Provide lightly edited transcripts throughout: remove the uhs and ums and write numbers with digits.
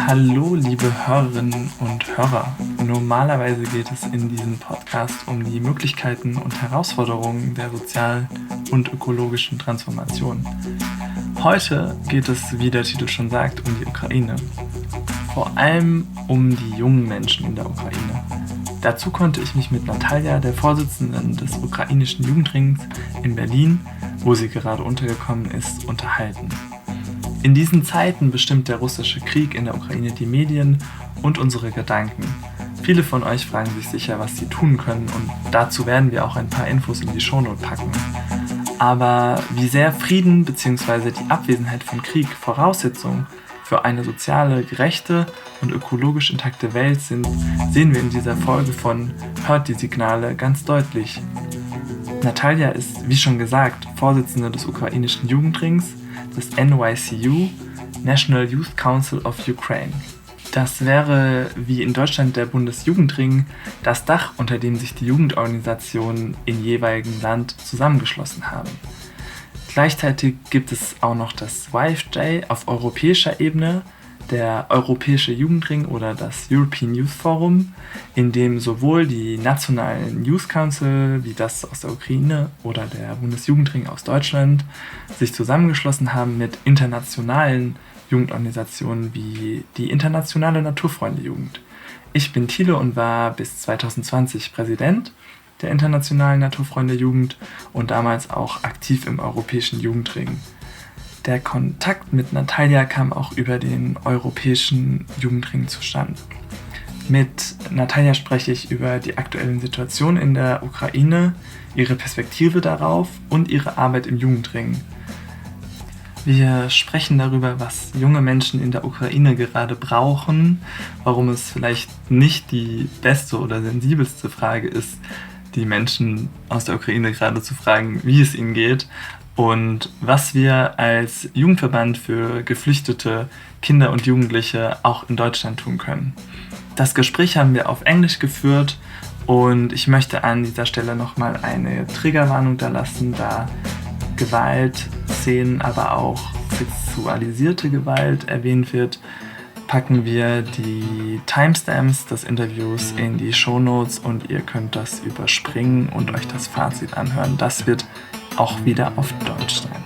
Hallo liebe Hörerinnen und Hörer. Normalerweise geht es in diesem Podcast um die Möglichkeiten und Herausforderungen der sozialen und ökologischen Transformation. Heute geht es, wie der Titel schon sagt, um die Ukraine. Vor allem um die jungen Menschen in der Ukraine. Dazu konnte ich mich mit Natalia, der Vorsitzenden des ukrainischen Jugendrings in Berlin, wo sie gerade untergekommen ist, unterhalten. In diesen Zeiten bestimmt der russische Krieg in der Ukraine die Medien und unsere Gedanken. Viele von euch fragen sich sicher, was sie tun können, und dazu werden wir auch ein paar Infos in die Shownote packen. Aber wie sehr Frieden bzw. die Abwesenheit von Krieg Voraussetzung für eine soziale, gerechte und ökologisch intakte Welt sind, sehen wir in dieser Folge von Hört, die Signale ganz deutlich. Natalia ist, wie schon gesagt, Vorsitzende des ukrainischen Jugendrings, des NYCU, National Youth Council of Ukraine. Das wäre, wie in Deutschland der Bundesjugendring, das Dach, unter dem sich die Jugendorganisationen im jeweiligen Land zusammengeschlossen haben. Gleichzeitig gibt es auch noch das YFJ auf europäischer Ebene, der Europäische Jugendring oder das European Youth Forum, in dem sowohl die nationalen Youth Council wie das aus der Ukraine oder der Bundesjugendring aus Deutschland sich zusammengeschlossen haben mit internationalen Jugendorganisationen wie die internationale Naturfreunde-Jugend. Ich bin Thiele und war bis 2020 Präsident der internationalen Naturfreunde-Jugend und damals auch aktiv im Europäischen Jugendring. Der Kontakt mit Natalia kam auch über den Europäischen Jugendring zustande. Mit Natalia spreche ich über die aktuelle Situation in der Ukraine, ihre Perspektive darauf und ihre Arbeit im Jugendring. Wir sprechen darüber, was junge Menschen in der Ukraine gerade brauchen, warum es vielleicht nicht die beste oder sensibelste Frage ist, die Menschen aus der Ukraine gerade zu fragen, wie es ihnen geht, und was wir als Jugendverband für geflüchtete Kinder und Jugendliche auch in Deutschland tun können. Das Gespräch haben wir auf Englisch geführt und ich möchte an dieser Stelle nochmal eine Triggerwarnung da lassen, da Gewalt, Szenen, aber auch sexualisierte Gewalt erwähnt wird, packen wir die Timestamps des Interviews in die Shownotes und ihr könnt das überspringen und euch das Fazit anhören. Das wird auch wieder auf Deutsch sein.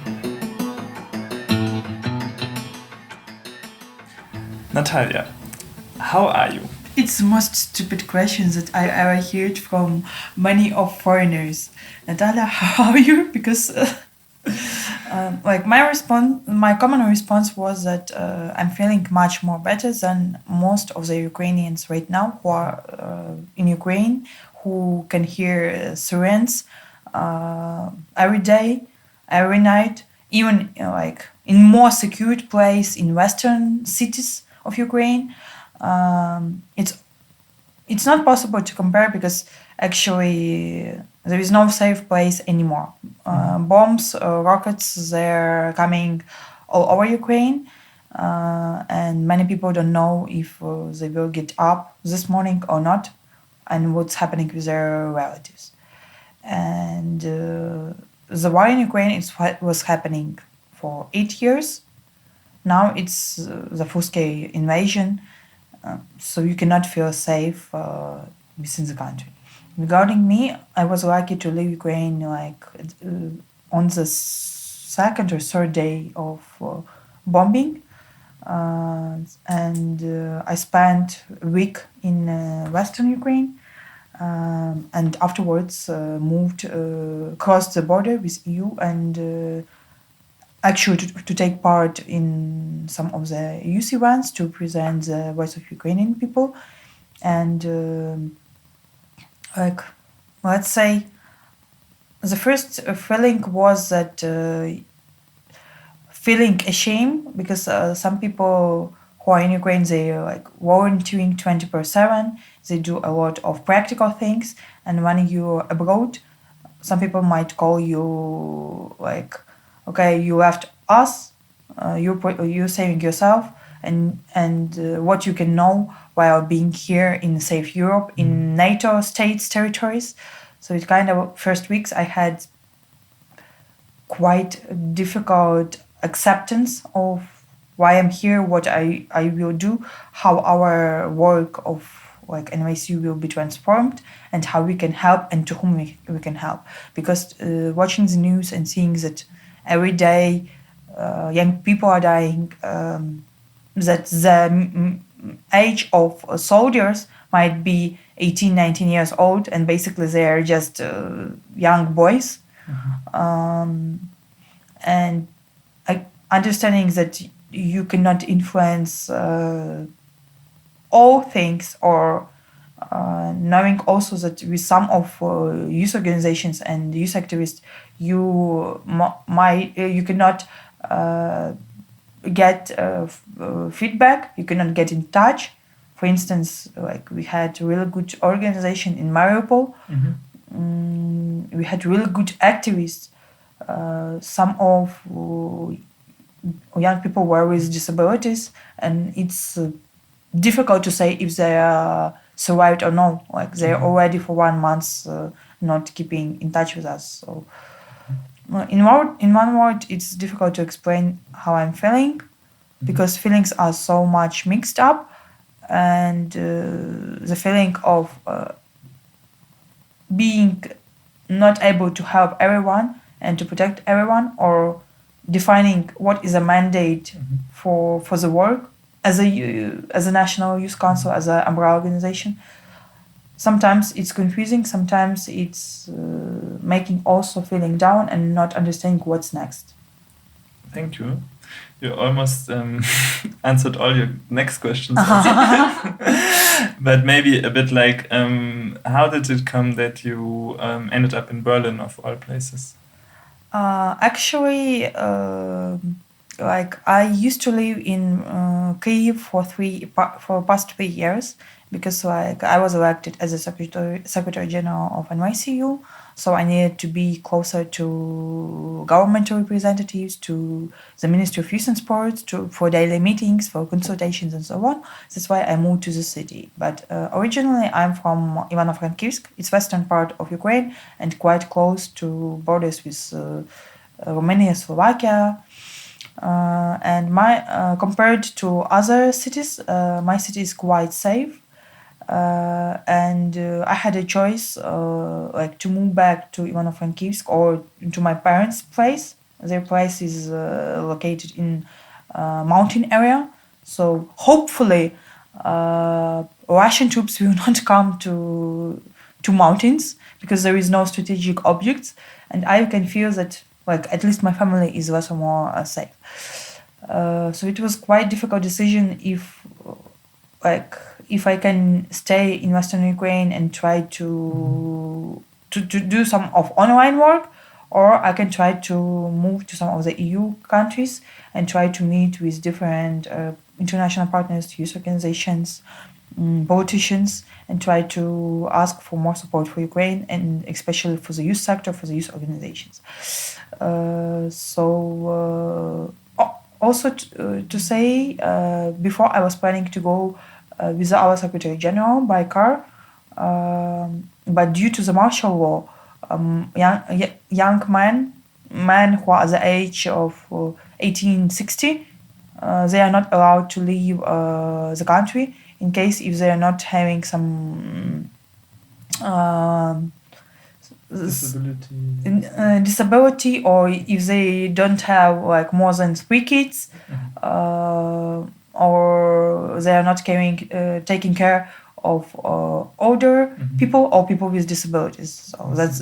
Natalia, how are you? It's the most stupid question that I ever heard from many of foreigners. Natalia, how are you? Because my common response was that I'm feeling much more better than most of the Ukrainians right now who are in Ukraine, who can hear sirens every day, every night, even in more secured place in western cities of Ukraine. It's not possible to compare because actually there is no safe place anymore. Bombs, rockets, they're coming all over Ukraine, and many people don't know if they will get up this morning or not, and what's happening with their relatives. And the war in Ukraine was happening for 8 years. Now it's the full-scale invasion, so you cannot feel safe within the country. Regarding me, I was lucky to leave Ukraine on the second or third day of bombing, and I spent a week in western Ukraine. And afterwards moved across the border with EU and actually to take part in some of the youth events to present the voice of Ukrainian people. And let's say the first feeling was that feeling ashamed because some people who are in Ukraine, they volunteering 24/7. They do a lot of practical things, and when you're abroad, some people might call you okay, you left us, you're saving yourself, and what you can know while being here in safe Europe, in NATO states, territories. So it kind of first weeks I had quite difficult acceptance of why I'm here, what I will do, how our work of like NYC will be transformed, and how we can help and to whom we can help. Because watching the news and seeing that every day young people are dying, that the age of soldiers might be 18, 19 years old, and basically they are just young boys. And understanding that you cannot influence all things, or knowing also that with some of youth organizations and youth activists, you you cannot get feedback, you cannot get in touch. For instance, like we had a really good organization in Mariupol. We had really good activists. Some of young people were with disabilities, and it's difficult to say if they are survived or not. Like they're already for 1 month not keeping in touch with us. So in one word, it's difficult to explain how I'm feeling, because feelings are so much mixed up, and the feeling of being not able to help everyone and to protect everyone, or defining what is a mandate for the work as a national youth council, as an umbrella organization. Sometimes it's confusing, sometimes it's making also feeling down and not understanding what's next. Thank you. You almost answered all your next questions. But maybe a bit like, how did it come that you ended up in Berlin, of all places? Actually, like I used to live in Kyiv for past 3 years, because like I was elected as a secretary general of NYCU, so I needed to be closer to governmental representatives, to the Ministry of Youth and Sports, for daily meetings, for consultations, and so on. That's why I moved to the city. But originally, I'm from Ivano-Frankivsk. It's western part of Ukraine and quite close to borders with Romania, Slovakia. And my compared to other cities, my city is quite safe. And I had a choice, like to move back to Ivano-Frankivsk or to my parents' place. Their place is located in mountain area, so hopefully Russian troops will not come to mountains, because there is no strategic objects, and I can feel that like at least my family is less or more safe. So it was quite difficult decision if I can stay in Western Ukraine and try to do some of online work, or I can try to move to some of the EU countries and try to meet with different international partners, youth organizations, politicians, and try to ask for more support for Ukraine, and especially for the youth sector, for the youth organizations. Also to say, before I was planning to go with our Secretary General by car, but due to the martial law, young men who are the age of 1860, they are not allowed to leave the country in case if they are not having some disability, or if they don't have like more than 3 kids, or they are not taking care of older people or people with disabilities. So that's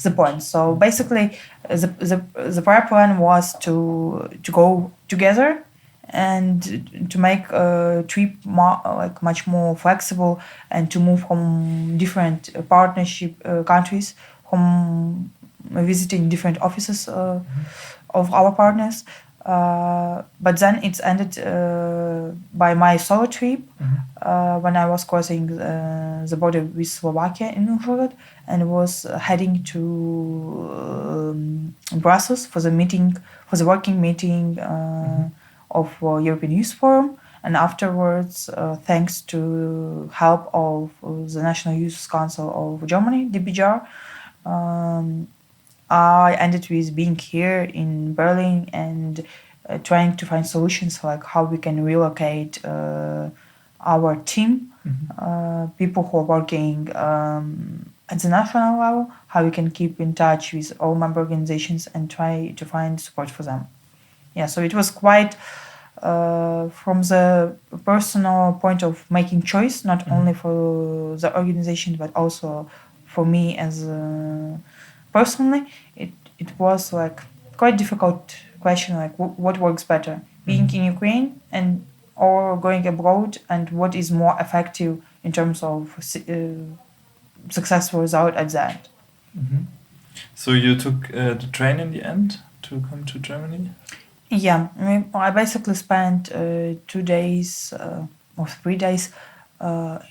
the point. So basically, the prior plan was to go together and to make a trip much more flexible, and to move from different partnership countries, from visiting different offices of our partners. But then it's ended by my solo trip when I was crossing the border with Slovakia in Uzhhorod, and was heading to Brussels for the working meeting of European Youth Forum. And afterwards, thanks to help of the National Youth Council of Germany, DBJR, I ended with being here in Berlin and trying to find solutions like how we can relocate our team, people who are working at the national level, how we can keep in touch with all member organizations and try to find support for them. Yeah, so it was quite from the personal point of making choice, not only for the organization but also for me as personally. It was like quite difficult question, like what works better, being in Ukraine and or going abroad, and what is more effective in terms of successful result at the end. So you took the train in the end to come to Germany? Yeah, I basically spent 2 days or 3 days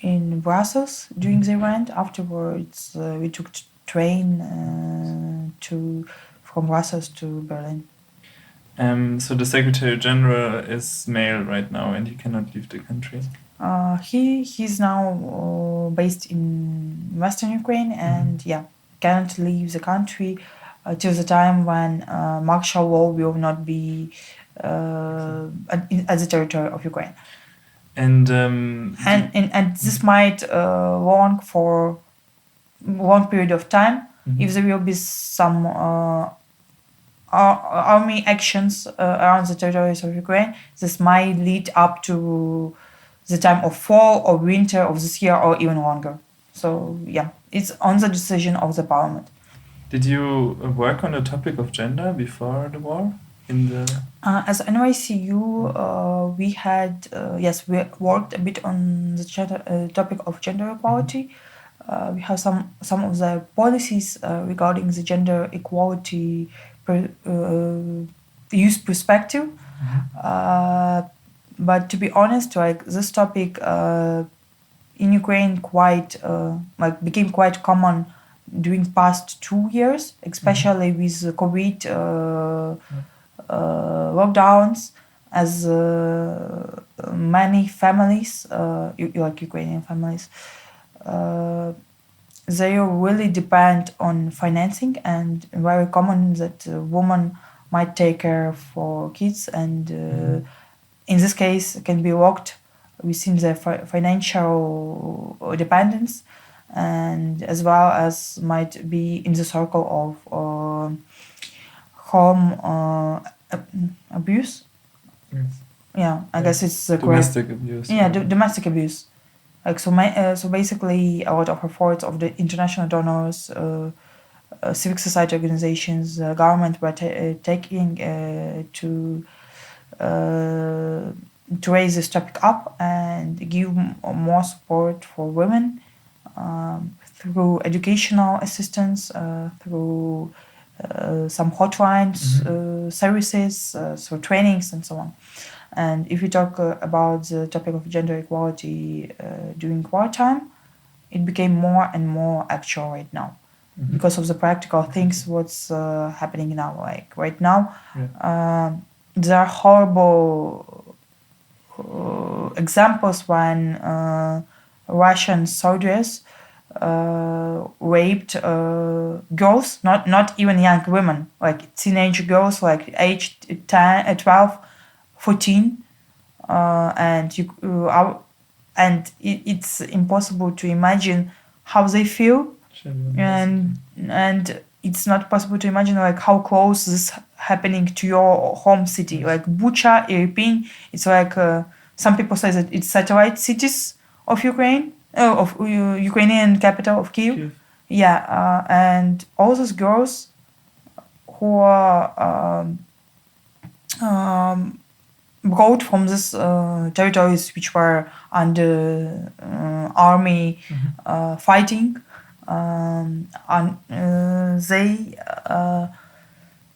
in Brussels during the event. Afterwards, we took train from Brussels to Berlin. So the Secretary General is male right now, and he cannot leave the country. He's now based in Western Ukraine, and can't leave the country till the time when martial law will not be at the territory of Ukraine. And this might long for long period of time. If there will be some army actions around the territories of Ukraine, this might lead up to the time of fall or winter of this year or even longer. So it's on the decision of the parliament. Did you work on the topic of gender before the war? As NYCU, we had we worked a bit on the topic of gender equality. We have some of the policies regarding the gender equality youth perspective. But to be honest, like this topic in Ukraine became quite common during past 2 years, especially with COVID lockdowns, as many families, like Ukrainian families, they really depend on financing, and very common that a woman might take care for kids, and in this case can be locked within the financial dependence, and as well as might be in the circle of home abuse. Yes. I guess it's the domestic abuse. Domestic abuse. Like so basically a lot of efforts of the international donors, civic society organizations, government were taking to raise this topic up and give more support for women through educational assistance, through some hotlines, services, through trainings and so on. And if we talk about the topic of gender equality during wartime, it became more and more actual right now because of the practical things what's happening now. Like right now, there are horrible examples when Russian soldiers raped girls, not even young women, like teenage girls, like aged 10, 12, 14, and it's impossible to imagine how they feel, and it's not possible to imagine like how close this happening to your home city, like Bucha, Irpin. It's like some people say that it's satellite cities of Ukraine, of Ukrainian capital of Kyiv. And all those girls who are brought from these territories which were under army fighting, they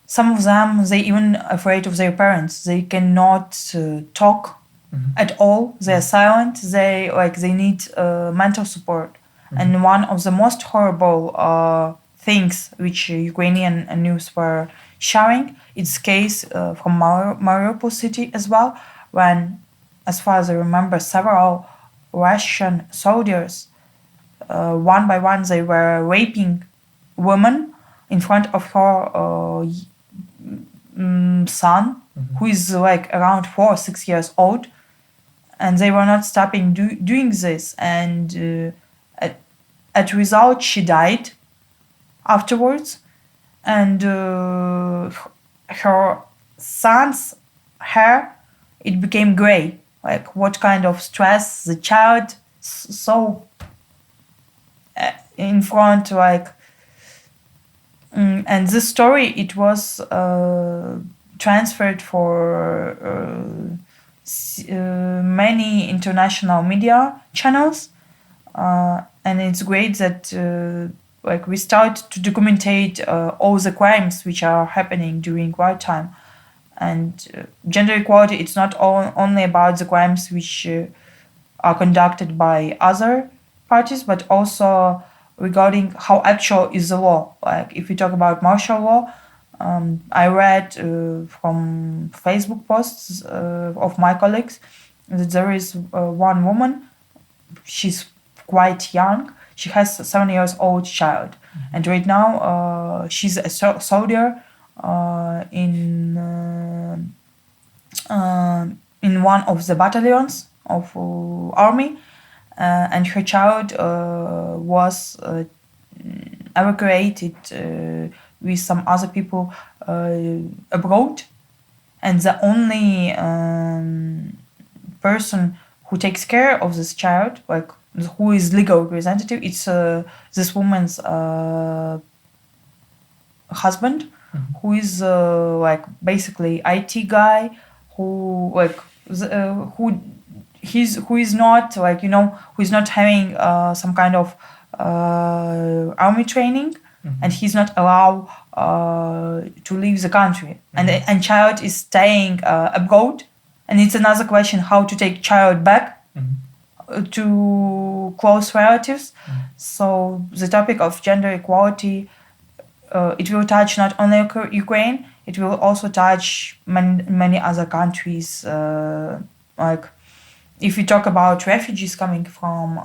some of them, they even afraid of their parents. They cannot talk at all. They are silent. They need mental support. And one of the most horrible things which Ukrainian news were sharing, it's case from Mariupol city as well, when, as far as I remember, several Russian soldiers, one by one, they were raping women in front of her son who is like around 4 or 6 years old, and they were not stopping doing this, and at result she died afterwards, and her son's hair, it became gray. Like what kind of stress the child saw in front, like, and this story, it was transferred for many international media channels, and it's great that like we start to documentate all the crimes which are happening during wartime. And gender equality, it's not only about the crimes which are conducted by other parties, but also regarding how actual is the law. Like if we talk about martial law, I read from Facebook posts of my colleagues that there is one woman, she's quite young, she has a 7 years old child, and right now she's a soldier in one of the battalions of army, and her child was evacuated with some other people abroad, and the only person who takes care of this child, like who is legal representative, it's this woman's husband, who is like basically IT guy, who like who is not, like, who is not having some kind of army training, and he's not allowed to leave the country, and child is staying abroad, and it's another question how to take child back to close relatives. So the topic of gender equality, it will touch not only Ukraine, it will also touch many other countries. Like if we talk about refugees coming from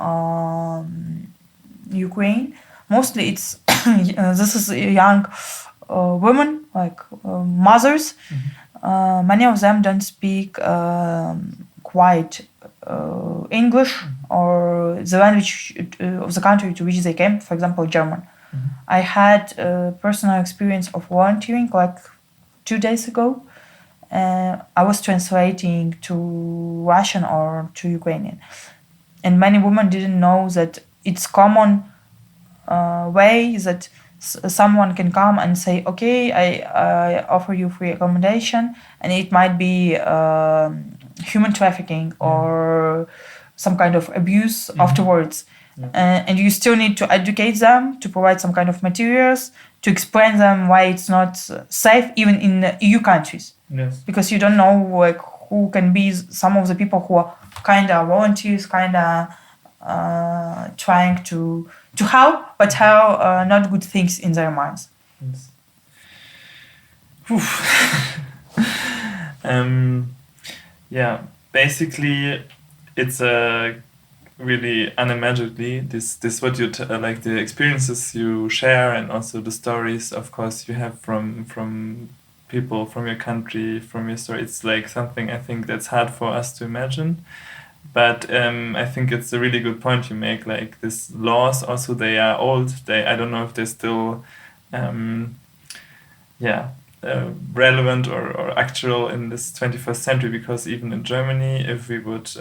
Ukraine, mostly it's this is young women, like mothers. Many of them don't speak quite English or the language of the country to which they came, for example, German. I had a personal experience of volunteering like 2 days ago. I was translating to Russian or to Ukrainian, and many women didn't know that it's common way that someone can come and say, okay, I offer you free accommodation, and it might be human trafficking or some kind of abuse afterwards. And you still need to educate them, to provide some kind of materials, to explain them why it's not safe even in EU countries. Yes. Because you don't know like who can be some of the people who are kind of volunteers, kind of trying to help, but have not good things in their minds. Yes. Yeah, basically it's really unimaginably this what you like the experiences you share, and also the stories, of course, you have from people from your country, from your story. It's like something I think that's hard for us to imagine. But I think it's a really good point you make. Like these laws, also they are old. I don't know if they're still, relevant or actual in this 21st century. Because even in Germany, if we would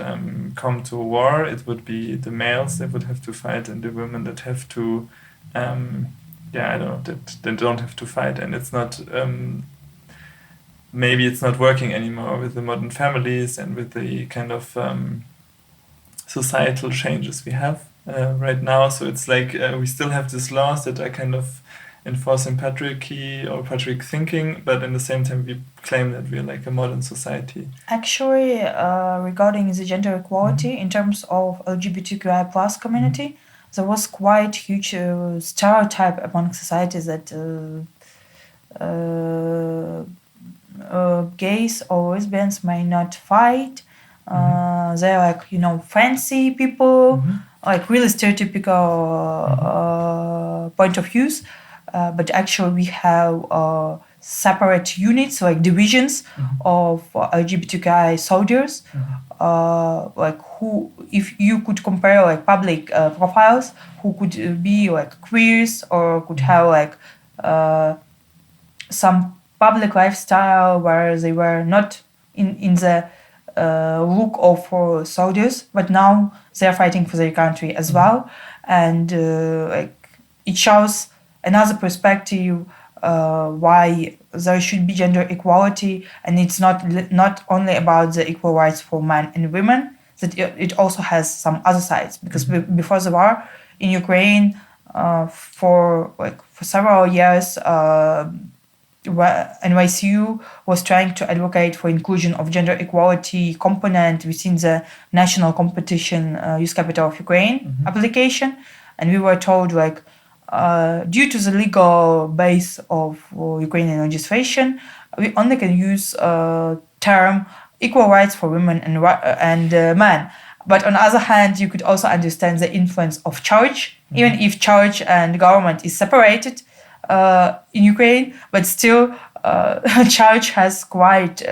come to war, it would be the males that would have to fight, and the women that have to, that don't have to fight. And it's not. Maybe it's not working anymore with the modern families and with the kind of societal changes we have right now. So it's like we still have these laws that are kind of enforcing patriarchy or patriarch thinking, but in the same time we claim that we're like a modern society. Actually, regarding the gender equality in terms of LGBTQI plus community, there was quite huge stereotype among society that gays or lesbians may not fight. They're like, fancy people, like really stereotypical point of views. But actually we have separate units, like divisions of LGBTQI soldiers. Like who, if you could compare like public profiles, who could be like queers or could have like some public lifestyle where they were not in the look of soldiers, but now they are fighting for their country as well, and like it shows another perspective why there should be gender equality, and it's not only about the equal rights for men and women, that it also has some other sides, because before the war in Ukraine, for several years, NYCU was trying to advocate for inclusion of gender equality component within the national competition Youth Capital of Ukraine application, and we were told like due to the legal base of Ukrainian legislation, we only can use term equal rights for women and men. But on the other hand, you could also understand the influence of church, even if church and government is separated in Ukraine, but still church has quite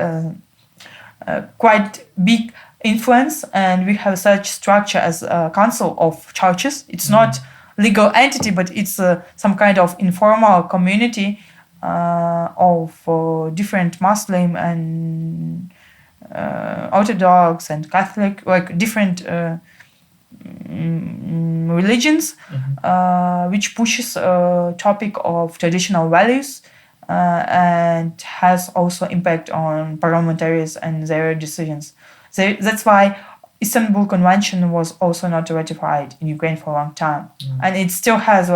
big influence, and we have such structure as a council of churches. It's not legal entity, but it's some kind of informal community of different Muslim and Orthodox and Catholic, like different religions, which pushes a topic of traditional values and has also impact on parliamentarians and their decisions. That's why Istanbul Convention was also not ratified in Ukraine for a long time, and it still has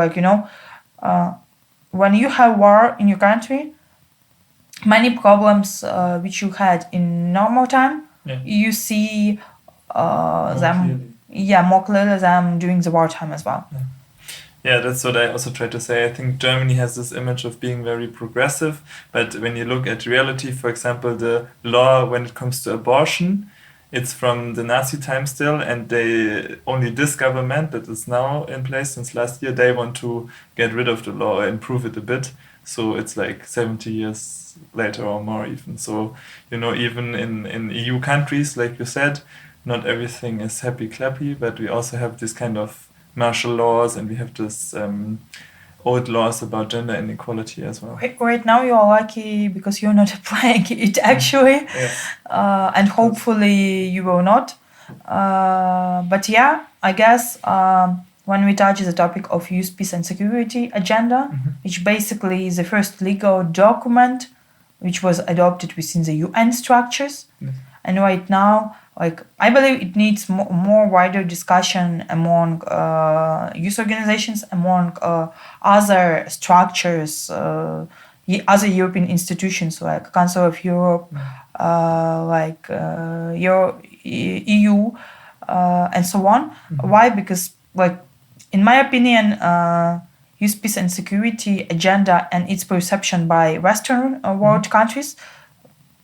when you have war in your country, many problems which you had in normal time, you see them more clearly than during the wartime as well. Yeah, that's what I also try to say. I think Germany has this image of being very progressive, but when you look at reality, for example, the law when it comes to abortion, it's from the Nazi time still, and only this government that is now in place since last year, they want to get rid of the law or improve it a bit. So it's like 70 years later or more even. So, even in EU countries, like you said, not everything is happy-clappy, but we also have this kind of martial laws, and we have this old laws about gender inequality as well. Right now you are lucky because you're not applying it actually, and hopefully you will not. But yeah, I guess when we touch the topic of youth, peace and security agenda, which basically is the first legal document which was adopted within the UN structures, and right now, I believe it needs more wider discussion among youth organizations, among other structures, other European institutions like Council of Europe, EU, and so on. Why? Because, in my opinion, youth, peace and security agenda and its perception by Western world countries,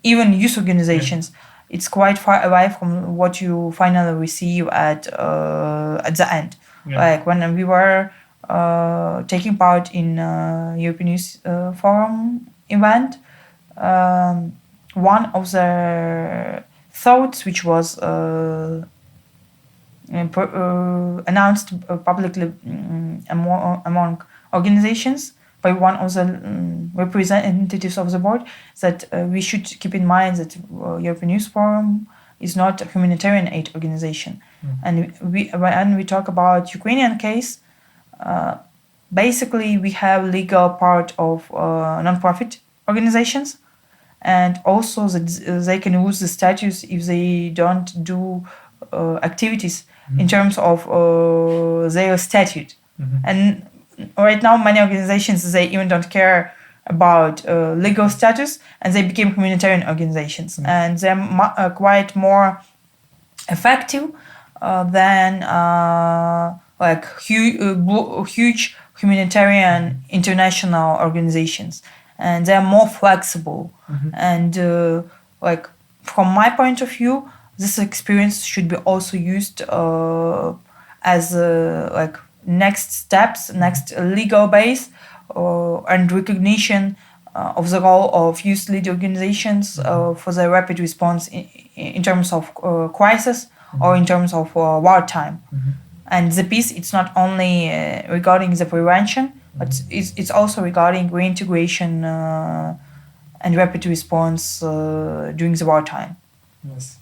even youth organizations, it's quite far away from what you finally receive at the end. When we were taking part in European Youth Forum event, one of the thoughts which was announced publicly among organizations by one of the representatives of the board, that we should keep in mind that European Youth Forum is not a humanitarian aid organization. And when we talk about Ukrainian case, basically we have legal part of non-profit organizations, and also that they can lose the status if they don't do activities in terms of their statute. And right now, many organizations, they even don't care about legal status, and they became humanitarian organizations. And they're quite more effective than huge humanitarian international organizations. And they're more flexible. And from my point of view, this experience should be also used as next steps, next legal base and recognition of the role of youth-led organizations for the rapid response in terms of crisis or in terms of wartime. And the piece, it's not only regarding the prevention, but it's also regarding reintegration and rapid response during the wartime. Yes.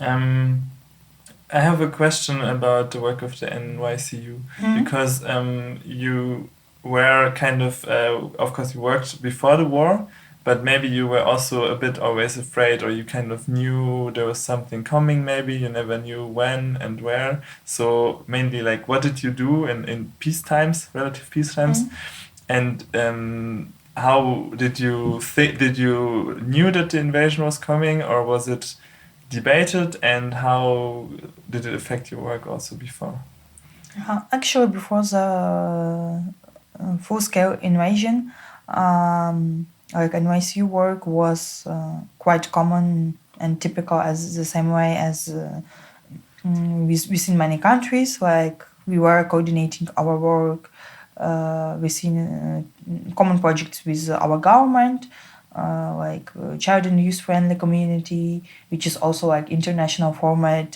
I have a question about the work of the NYCU, because you were kind of course, you worked before the war, but maybe you were also a bit always afraid, or you kind of knew there was something coming, maybe you never knew when and where. So mainly, like, what did you do in peace times, relative peace times? And how did you did you knew that the invasion was coming, or was it debated, and how did it affect your work also before? Actually, before the full-scale invasion, like NYCU work was quite common and typical, as the same way as within many countries. Like, we were coordinating our work within common projects with our government, like child and youth friendly community, which is also like international format,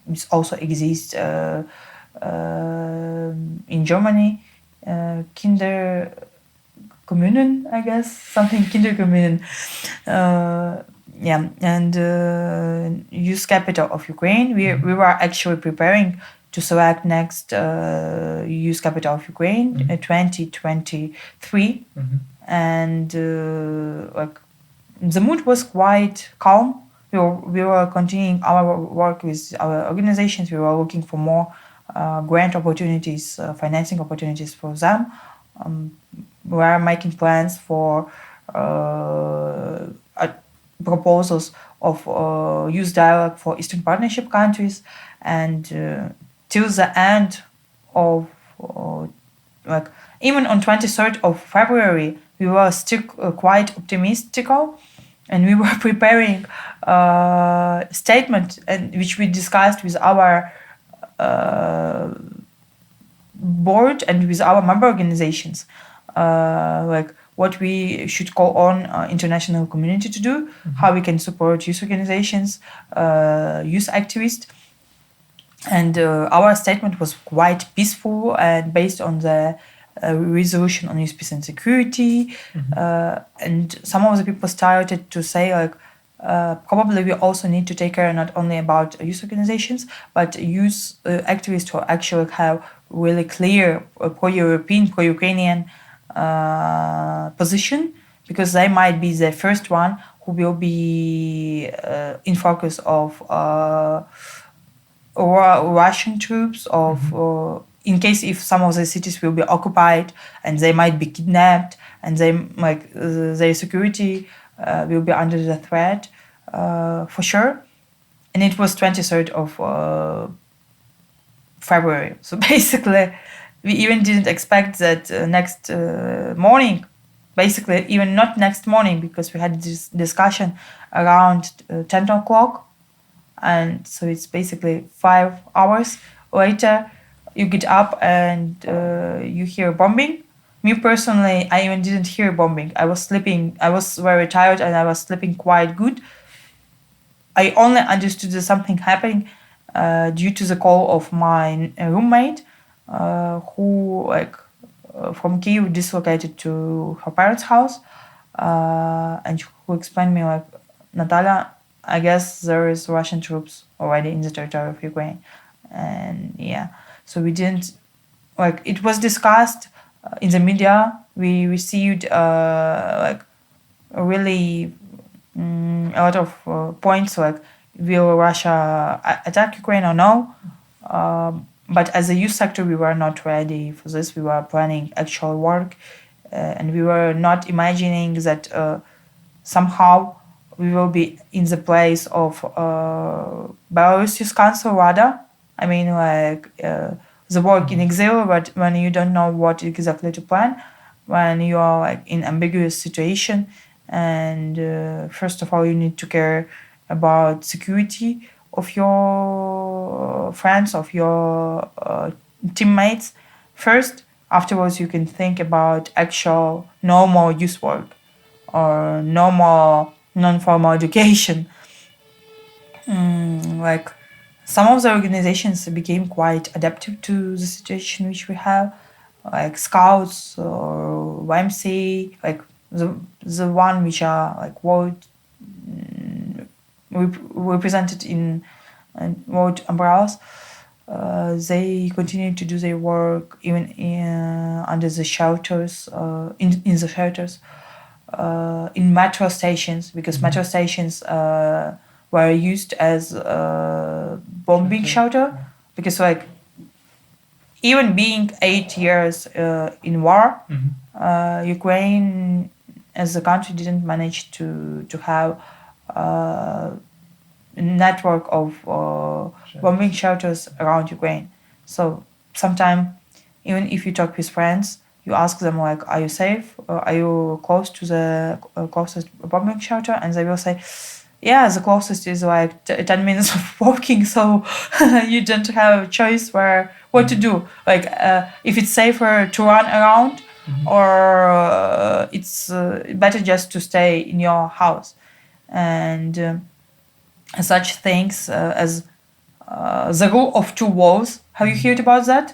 which also exists in Germany. Kinder Kommunen, I guess, something Kinderkommunen. And youth capital of Ukraine. We were actually preparing to select next youth capital of Ukraine, 2023, and like the mood was quite calm. We were continuing our work with our organizations. We were looking for more grant opportunities, financing opportunities for them. We are making plans for proposals of youth dialogue for Eastern Partnership countries, and till the end of like even on 23rd of February, we were still quite optimistic, and we were preparing a statement, and which we discussed with our board and with our member organizations, like what we should call on international community to do, how we can support youth organizations, youth activists. And our statement was quite peaceful and based on the resolution on youth peace and security. And some of the people started to say, like, probably we also need to take care not only about youth organizations, but youth activists who actually have really clear pro-European, pro-Ukrainian position, because they might be the first one who will be in focus of Russian troops, of in case if some of the cities will be occupied and they might be kidnapped, and they like their security will be under the threat for sure. And it was 23rd of February. So basically, we even didn't expect that next morning, basically even not next morning, because we had this discussion around 10 o'clock. And so it's basically 5 hours later, you get up and you hear bombing. Me personally, I even didn't hear bombing. I was sleeping. I was very tired and I was sleeping quite good. I only understood that something happening due to the call of my roommate, who from Kyiv dislocated to her parents' house, and who explained me, like, Natalia, I guess there is Russian troops already in the territory of Ukraine. And yeah, so we didn't, like, it was discussed in the media. We received a lot of points, like, will Russia attack Ukraine or no? But as a youth sector, we were not ready for this. We were planning actual work, and we were not imagining that somehow we will be in the place of Belarus Youth Council, Rada. I mean, like, the work in exile, but when you don't know what exactly to plan, when you are, like, in ambiguous situation, and first of all, you need to care about security of your friends, of your teammates first, afterwards you can think about actual normal youth work or normal non-formal education. Like some of the organizations became quite adaptive to the situation which we have, like Scouts or YMCA, like the one which are like world represented in world umbrellas. They continue to do their work even under the shelters, in the shelters, in metro stations, because metro stations were used as bombing shelter, because like even being 8 years in war, Ukraine as a country didn't manage to have a network of bombing shelters around Ukraine. So sometimes, even if you talk with friends, you ask them like, "Are you safe? Are you close to the closest bombing shelter?" And they will say, "Yeah, the closest is like 10 minutes of walking, so you don't have a choice what to do. Like, if it's safer to run around, or it's better just to stay in your house." And such things as the rule of two walls. Have you heard about that?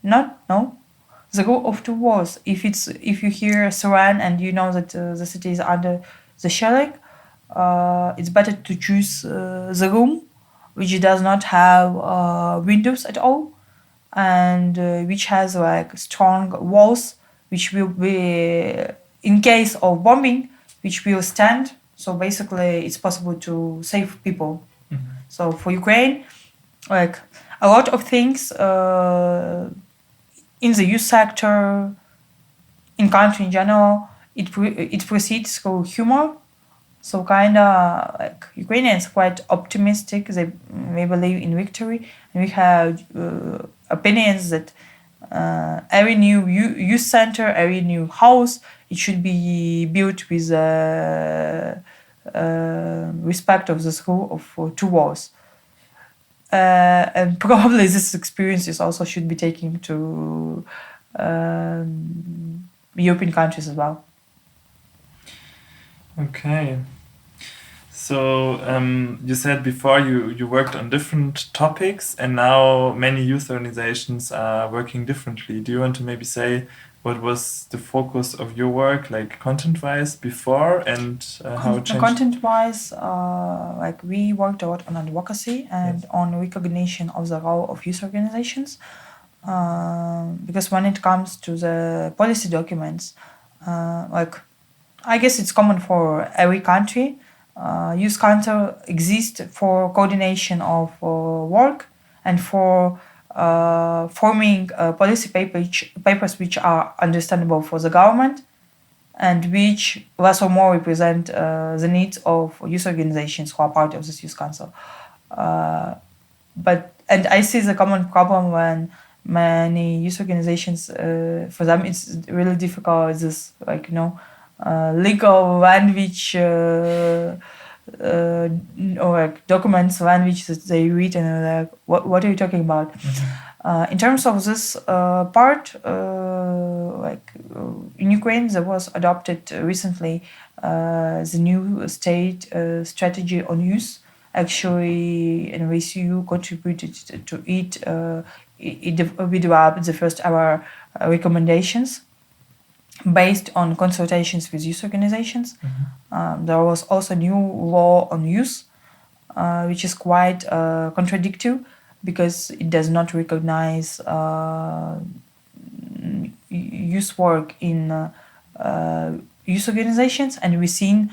Not? No? The rule of two walls. If you hear Saran and you know that the city is under the shelling, it's better to choose the room which does not have windows at all, and which has like strong walls which will be, in case of bombing, which will stand. So basically it's possible to save people. So for Ukraine, like a lot of things in the youth sector, in country in general, it proceeds through humor. So kinda like Ukrainians quite optimistic. They believe in victory, and we have opinions that every new youth center, every new house, it should be built with respect of the rule of two walls. And probably this experiences also should be taken to European countries as well. Okay. So you said before you worked on different topics, and now many youth organizations are working differently. Do you want to maybe say what was the focus of your work, like content-wise, before, and how it changed? Content-wise, like we worked a lot on advocacy and on recognition of the role of youth organizations, because when it comes to the policy documents, like I guess it's common for every country. Youth Council exists for coordination of work and for forming policy papers which are understandable for the government and which less or more represent the needs of youth organizations who are part of this Youth Council. And I see the common problem when many youth organizations, for them it's really difficult, this like, legal language or like documents language that they read and they're like, what are you talking about? In terms of this part, in Ukraine there was adopted recently the new state strategy on youth. Actually, NVCU contributed to it. We developed the first ever recommendations based on consultations with youth organizations. There was also new law on youth, which is quite contradictory because it does not recognize youth work in youth organizations, and we've seen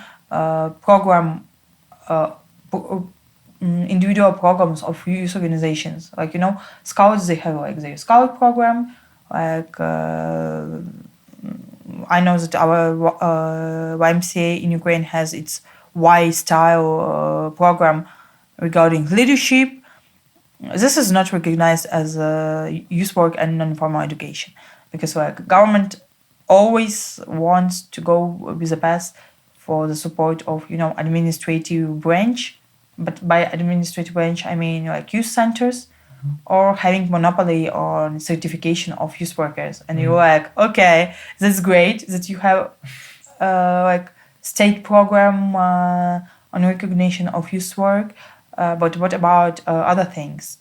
individual programs of youth organizations. Like, Scouts, they have like their Scout program, like I know that our YMCA in Ukraine has its Y-style program regarding leadership. This is not recognized as youth work and non-formal education because like government always wants to go with the path for the support of administrative branch. But by administrative branch, I mean like youth centers or having monopoly on certification of youth workers. And you're like, okay, that's great that you have like state program on recognition of youth work, but what about other things?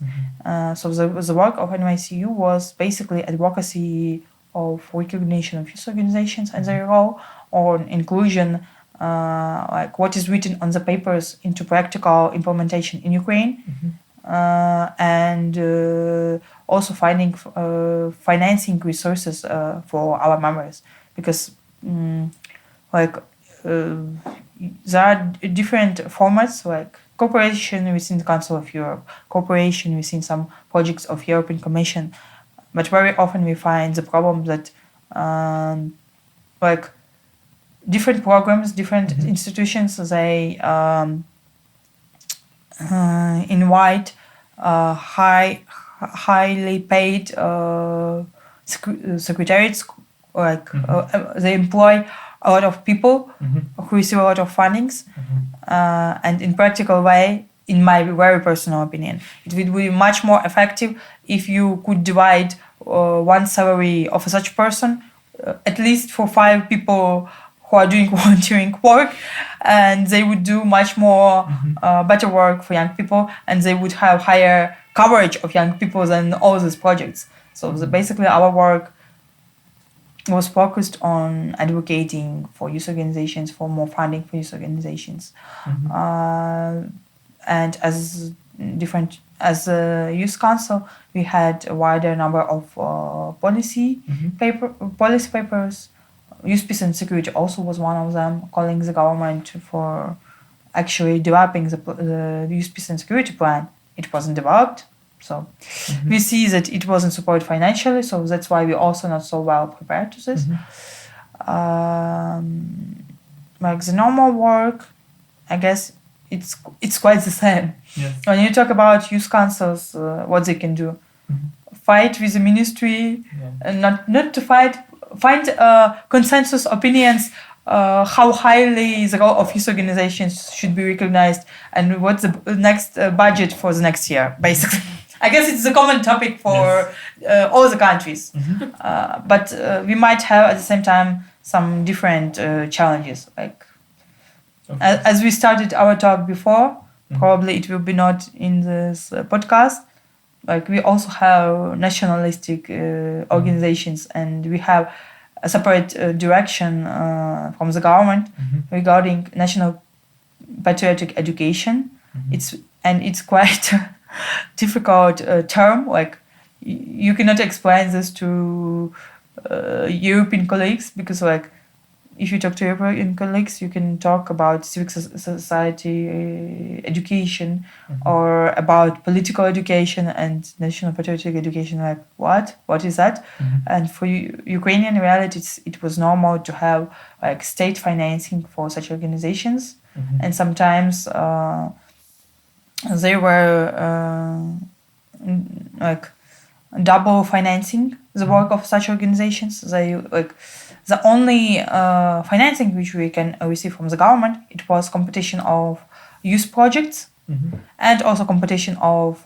So the work of NYCU was basically advocacy of recognition of youth organizations and their role, on inclusion, like what is written on the papers into practical implementation in Ukraine, and also finding financing resources for our members, because like there are different formats, like cooperation within the Council of Europe, cooperation within some projects of European Commission, but very often we find the problem that like different programs, different institutions, they invite highly paid secretariats, like they employ a lot of people who receive a lot of fundings, and in practical way, in my very personal opinion, it would be much more effective if you could divide one salary of such person at least for 5 people who are doing volunteering work, and they would do much more better work for young people, and they would have higher coverage of young people than all these projects. So basically our work was focused on advocating for youth organizations, for more funding for youth organizations, and as a youth council, we had a wider number of policy papers. Youth peace and security also was one of them, calling the government for actually developing the youth peace and security plan. It wasn't developed, so we see that it wasn't supported financially, so that's why we're also not so well prepared to this. Like the normal work, I guess it's quite the same. Yes. When you talk about youth councils, what they can do, fight with the ministry, and not to fight, find consensus opinions, how highly the role of youth organizations should be recognized, and what's the next budget for the next year, basically. I guess it's a common topic for all the countries. But we might have at the same time some different challenges. Like as we started our talk before, probably it will be not in this podcast. Like we also have nationalistic organizations, and we have a separate direction from the government regarding national patriotic education. It's quite difficult term. Like you cannot explain this to European colleagues, because like if you talk to European colleagues, you can talk about civic society education or about political education and national patriotic education. Like what is that? And for Ukrainian realities, it was normal to have like state financing for such organizations, and sometimes they were like double financing the work of such organizations. They like the only financing which we can receive from the government, it was competition of youth projects and also competition of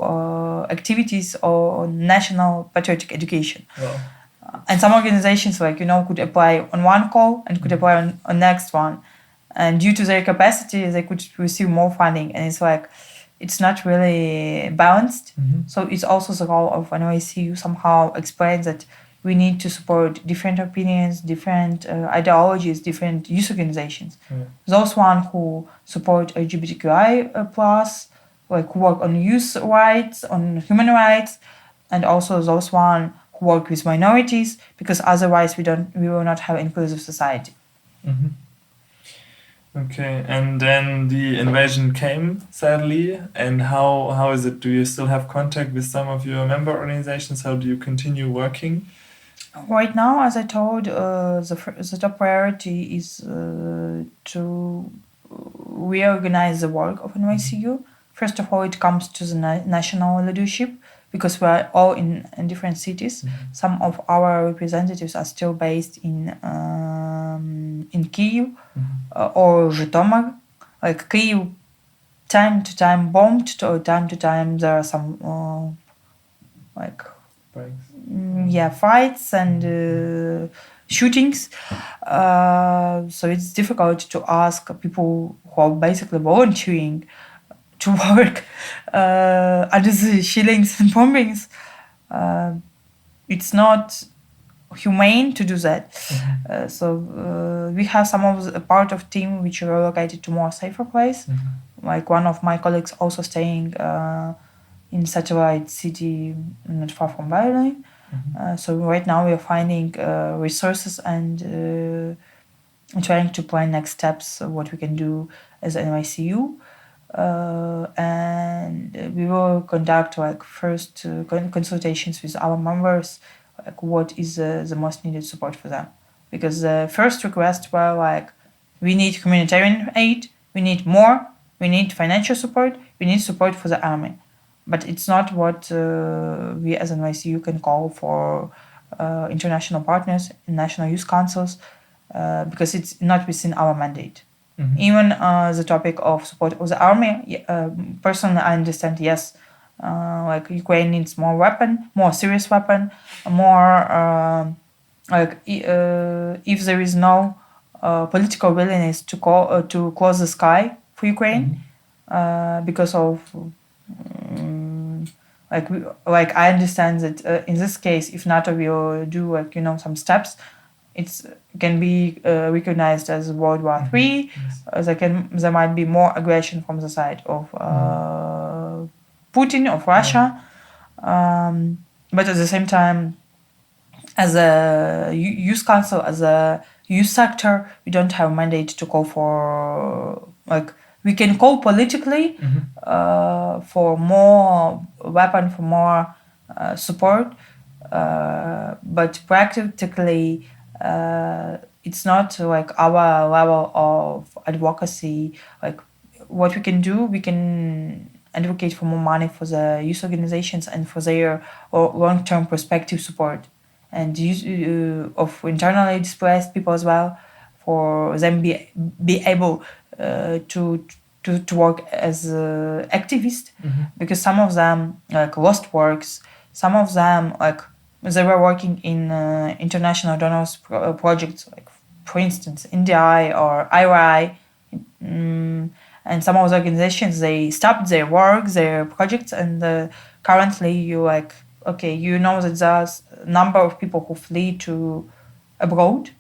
activities on national patriotic education. Wow. And some organizations, like could apply on one call and could apply on next one, and due to their capacity, they could receive more funding. And it's like it's not really balanced. So it's also the role of NYCU somehow explain that we need to support different opinions, different ideologies, different youth organizations. Those one who support LGBTQI plus, like who work on youth rights, on human rights, and also those one who work with minorities, because otherwise we will not have inclusive society. Okay, and then the invasion came, sadly. And how is it? Do you still have contact with some of your member organizations? How do you continue working? Right now, as I told, the top priority is to reorganize the work of NYCU. First of all, it comes to the national leadership, because we are all in different cities. Some of our representatives are still based in Kyiv or Zhytomyr. Like Kyiv, time to time bombed, or time to time there are some like Breaks. fights and shootings. So it's difficult to ask people who are basically volunteering to work under the shellings and bombings. It's not humane to do that. So we have some of the part of team which are relocated to more safer place. Like one of my colleagues also staying in satellite city not far from Berlin. So right now we are finding resources and trying to plan next steps of what we can do as NYCU. And we will conduct like first consultations with our members, like what is the most needed support for them. Because the first requests were like, we need humanitarian aid, we need more, we need financial support, we need support for the army. But it's not what we as NYCU can call for international partners, national youth councils, because it's not within our mandate. Even the topic of support of the army, personally I understand, yes, like Ukraine needs more serious weapon, more if there is no political willingness to close the sky for Ukraine, because of like I understand that in this case, if NATO will do like some steps, it can be recognized as World War III. There might be more aggression from the side of Putin, of Russia, but at the same time, as a youth council, as a youth sector, we don't have a mandate to call for like. We can call politically for more weapon, for more support, but practically it's not like our level of advocacy. Like what we can do, we can advocate for more money for the youth organizations and for their long-term perspective support, and use of internally displaced people as well, for them be able to work as activists, because some of them like lost works, some of them like they were working in international donors projects, like for instance NDI or IRI, and some of the organizations they stopped their work, their projects, and currently you like okay, that there's a number of people who flee to abroad,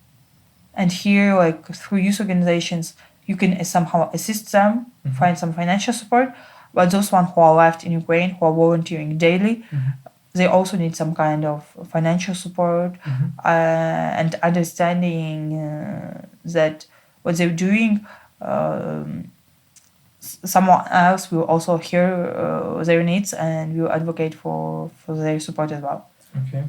and here like through youth organizations you can somehow assist them, find some financial support, but those ones who are left in Ukraine, who are volunteering daily, they also need some kind of financial support and understanding that what they're doing, someone else will also hear their needs and will advocate for their support as well. Okay.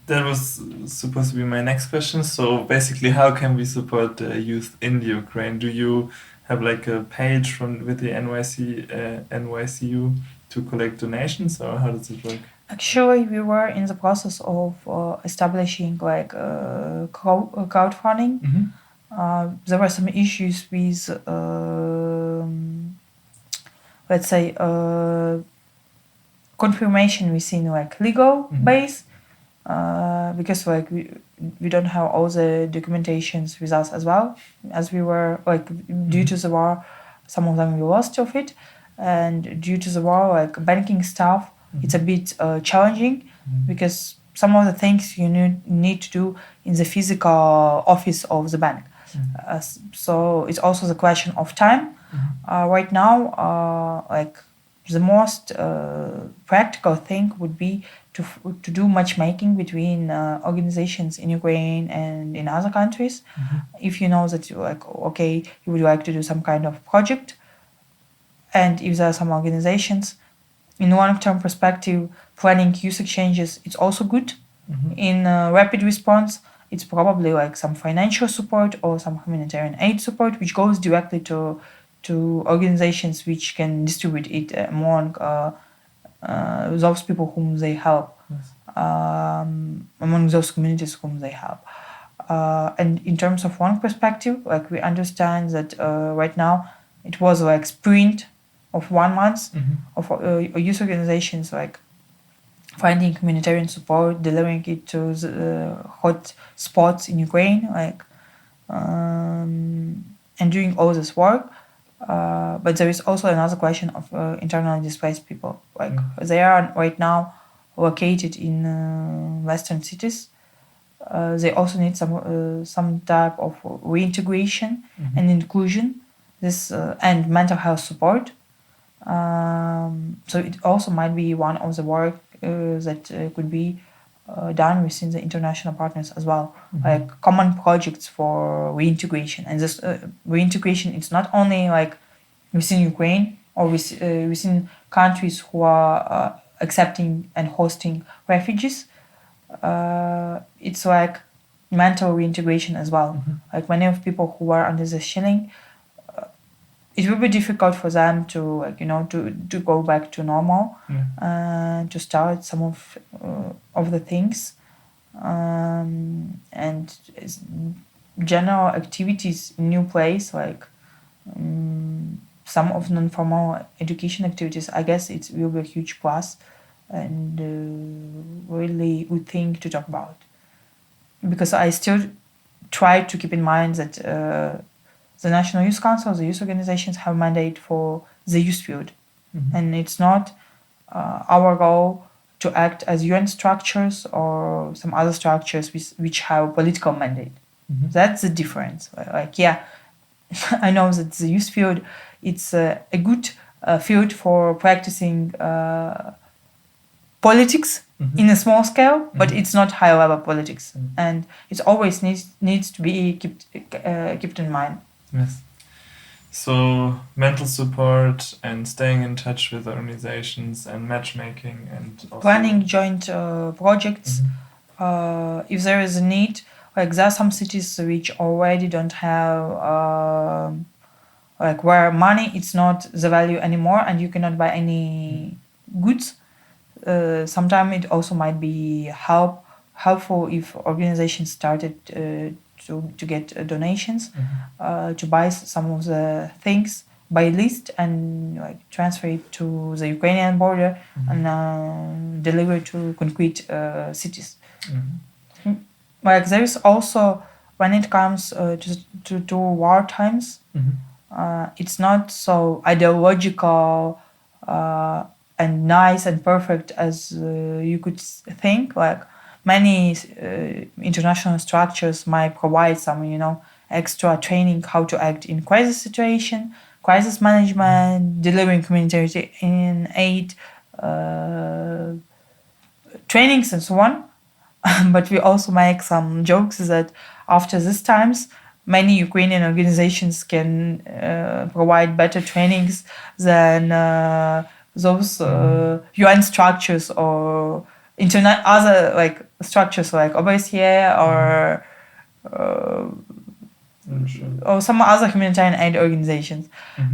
That was supposed to be my next question. So basically, how can we support the youth in the Ukraine? Do you have like a page with the NYCU to collect donations, or how does it work? Actually, we were in the process of establishing like crowdfunding. There were some issues with, let's say, confirmation within like legal base. Because like we don't have all the documentations with us as well, as we were like due to the war, some of them we lost of it, and due to the war, like banking stuff, it's a bit challenging because some of the things you need to do in the physical office of the bank. So it's also the question of time. Right now, like the most practical thing would be to do matchmaking between organizations in Ukraine and in other countries. If you know that you you would like to do some kind of project, and if there are some organizations, in long-term perspective, planning youth exchanges, it's also good. In rapid response, it's probably like some financial support or some humanitarian aid support, which goes directly to organizations which can distribute it among those people whom they help, among those communities whom they help. And in terms of one perspective, like we understand that right now it was like sprint of 1 month of youth organizations like finding humanitarian support, delivering it to the hot spots in Ukraine, and doing all this work. But there is also another question of internally displaced people. They are right now located in Western cities. They also need some type of reintegration and inclusion, and mental health support. So it also might be one of the work that could be done within the international partners as well, like common projects for reintegration. And this reintegration, it's not only like within Ukraine or within countries who are accepting and hosting refugees. It's like mental reintegration as well. Like many of people who are under the shelling, it will be difficult for them to to go back to normal, to start some of the things, and general activities in new place, like some of non-formal education activities. I guess it will be a huge plus and really good thing to talk about, because I still try to keep in mind that the National Youth Council, the youth organizations have a mandate for the youth field. And it's not our goal to act as UN structures or some other structures which have a political mandate. That's the difference. I know that the youth field, it's a good field for practicing politics in a small scale, but it's not high level politics, and it always needs to be kept in mind. Yes. So mental support and staying in touch with organizations and matchmaking and also planning joint projects. If there is a need, like there are some cities which already don't have where money it's not the value anymore and you cannot buy any goods. Sometimes it also might be helpful if organizations started to get donations, to buy some of the things by list and transfer it to the Ukrainian border and deliver to concrete cities. There is also, when it comes to war times, it's not so ideological and nice and perfect as you could think. Like many international structures might provide some, extra training how to act in crisis situation, crisis management, delivering humanitarian aid, trainings and so on. But we also make some jokes that after these times, many Ukrainian organizations can provide better trainings than those UN structures or other structures like OBSE or some other humanitarian aid organizations.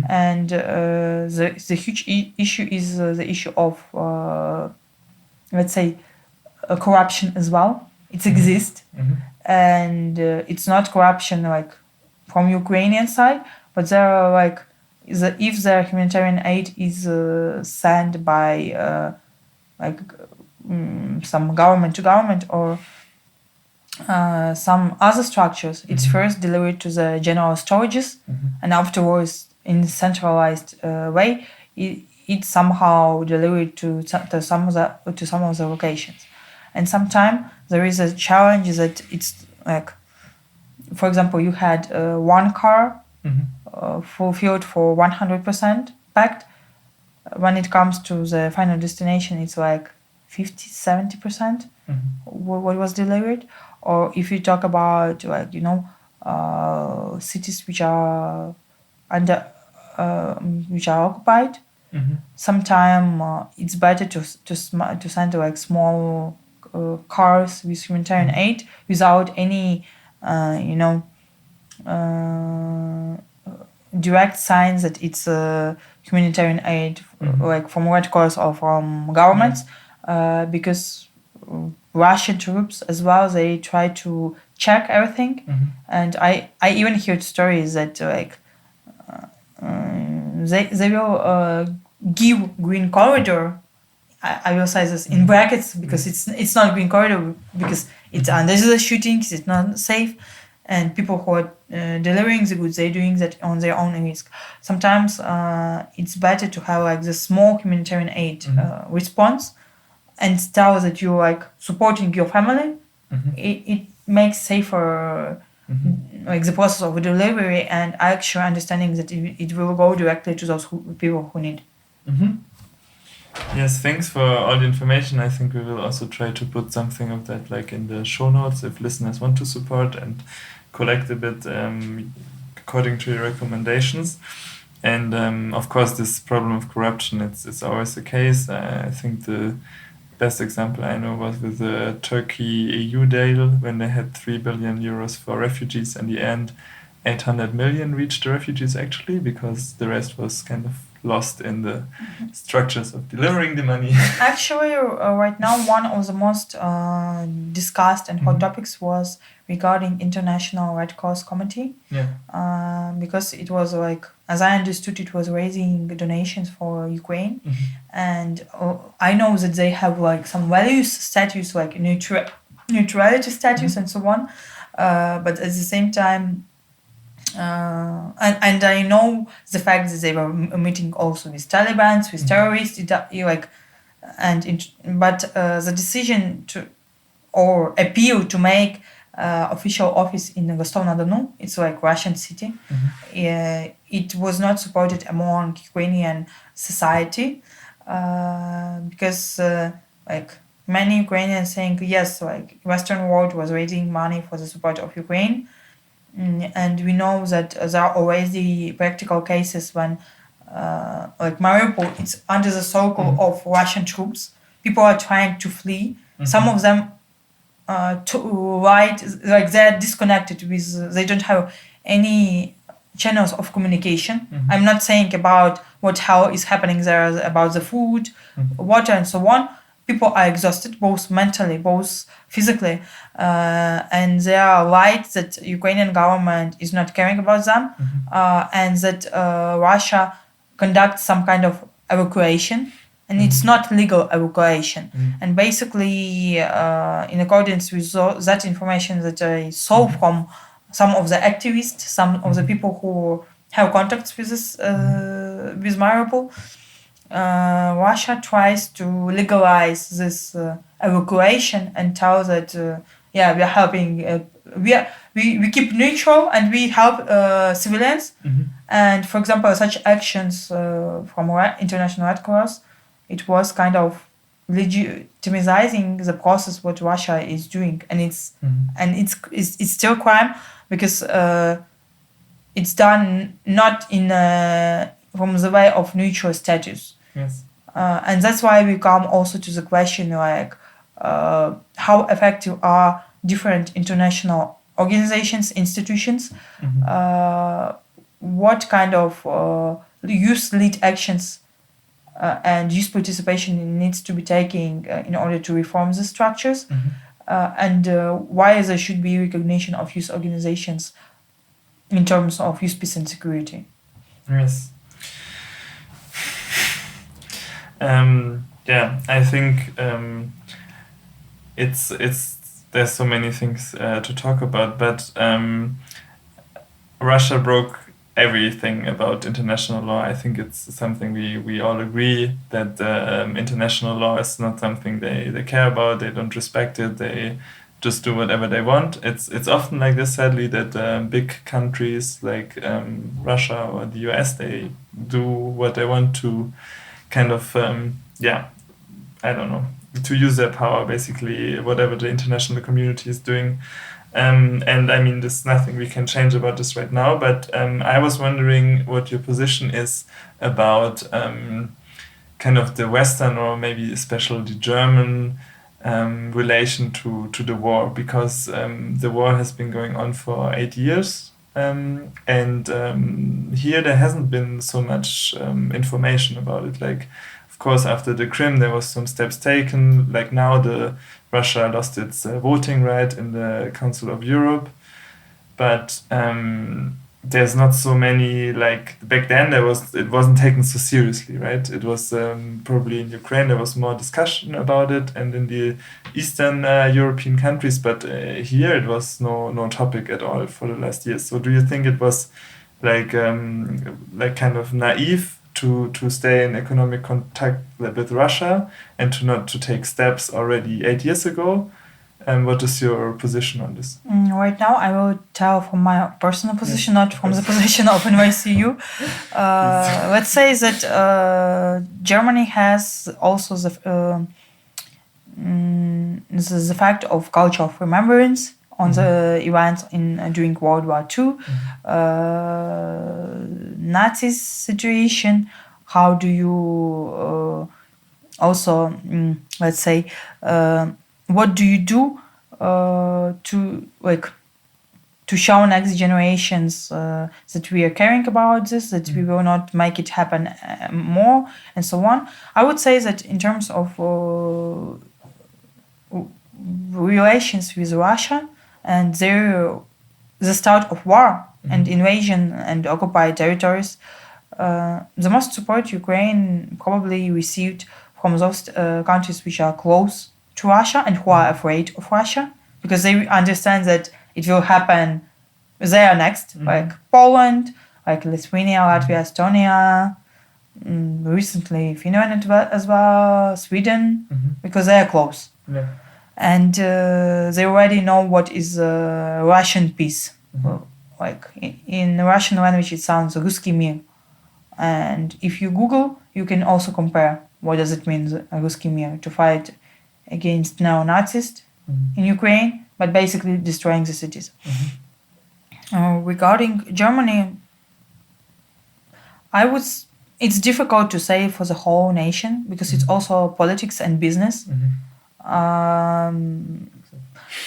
And the huge issue is the issue of, let's say, corruption as well. It exists, and it's not corruption from Ukrainian side, but there are if the humanitarian aid is sent by some government to government or some other structures, it's first delivered to the general storages, and afterwards in centralized way it's somehow delivered to some of the locations. And sometimes there is a challenge that it's for example, you had one car fulfilled for 100% packed. When it comes to the final destination, it's 50-70% what was delivered. Or if you talk about cities which are occupied, sometimes it's better to send small cars with humanitarian aid without any direct signs that it's humanitarian aid from Red Cross or from governments, because Russian troops as well, they try to check everything. And I even heard stories that they will give green corridor I will say this in brackets because it's not green corridor because it's under the shootings, it's not safe, and people who are delivering the goods, they're doing that on their own risk. Sometimes it's better to have like the small humanitarian aid response and tell that you're like supporting your family. It makes safer like the process of delivery and actually understanding that it will go directly to those people who need. Yes, thanks for all the information. I think we will also try to put something of that like in the show notes if listeners want to support and collect a bit according to your recommendations. And of course, this problem of corruption, it's always the case. I think the best example I know was with the Turkey-EU deal when they had 3 billion euros for refugees. In the end, 800 million reached the refugees actually, because the rest was kind of lost in the structures of delivering the money. Actually, right now, one of the most discussed and hot topics was regarding International Red Cross Committee. Because it was like, as I understood, it was raising donations for Ukraine. And I know that they have like some values status, like neutrality status and so on. But at the same time, and I know the fact that they were meeting also with Taliban, with terrorists, but the decision to or appeal to make official office in Rostov-na-Don, it's like Russian city. It was not supported among Ukrainian society because like many Ukrainians saying yes, like Western world was raising money for the support of Ukraine. And we know that there are already practical cases when, like Mariupol, it's under the circle of Russian troops. People are trying to flee. Some of them, they're disconnected with. They don't have any channels of communication. I'm not saying about what hell is happening there, about the food, water, and so on. People are exhausted, both mentally, both physically, and they are light that Ukrainian government is not caring about them, and that Russia conducts some kind of evacuation, and it's not legal evacuation. And basically, in accordance with that information that I saw from some of the activists, some of the people who have contacts with this, with Mariupol, Russia tries to legalize this evacuation and tell that we are helping. We keep neutral and we help civilians. And for example, such actions from International Red Cross, it was kind of legitimizing the process what Russia is doing, and it's still crime because it's done not in from the way of neutral status. Yes. And that's why we come also to the question like how effective are different international organizations, institutions, what kind of youth-led actions and youth participation needs to be taken in order to reform the structures, and why there should be recognition of youth organizations in terms of youth peace and security. Yes. I think it's there's so many things to talk about, but Russia broke everything about international law. I think it's something we all agree that international law is not something they care about. They don't respect it. They just do whatever they want. It's often like this, sadly, that big countries like Russia or the US, they do what they want to kind of, I don't know, to use their power, basically, whatever the international community is doing. And I mean, there's nothing we can change about this right now, but I was wondering what your position is about kind of the Western or maybe especially the German relation to the war, because the war has been going on for 8 years. And here there hasn't been so much information about it. Like, of course, after the Crimea, there was some steps taken. Like now, Russia lost its voting right in the Council of Europe. But there's not so many, like back then it wasn't taken so seriously, right? It was probably in Ukraine there was more discussion about it, and in the Eastern European countries, but here it was no topic at all for the last years. So do you think it was like kind of naive to stay in economic contact with Russia and to take steps already 8 years ago? What is your position on this? Right now, I will tell from my personal position, not from the position of NYCU. Let's say that Germany has also the fact of culture of remembrance on the events during World War II, Nazi situation. How do you also, let's say, what do you do to show next generations that we are caring about this, that we will not make it happen more, and so on? I would say that in terms of relations with Russia and the start of war and invasion and occupied territories, the most support Ukraine probably received from those countries which are close to Russia and who are afraid of Russia, because they understand that it will happen there next, like Poland, like Lithuania, Latvia, Estonia, recently Finland as well, Sweden, because they are close. Yeah. And they already know what is Russian peace. Like in Russian language, it sounds Ruski mir. And if you Google, you can also compare what does it mean, Ruski mir, to fight against neo-Nazis in Ukraine, but basically destroying the cities. Regarding Germany, it's difficult to say for the whole nation because it's also politics and business.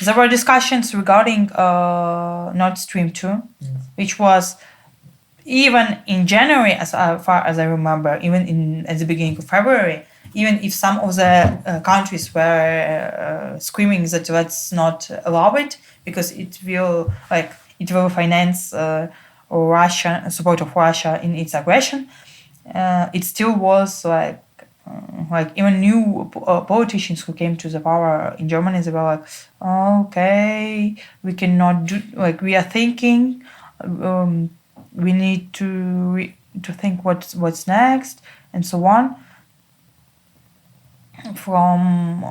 There were discussions regarding Nord Stream 2, which was even in January, as far as I remember, even at the beginning of February, even if some of the countries were screaming that let's not allow it because it will finance Russia, support of Russia in its aggression, it still was like even new politicians who came to the power in Germany, they were like, okay, we cannot do, like, we are thinking, we need to think what's next, and so on. From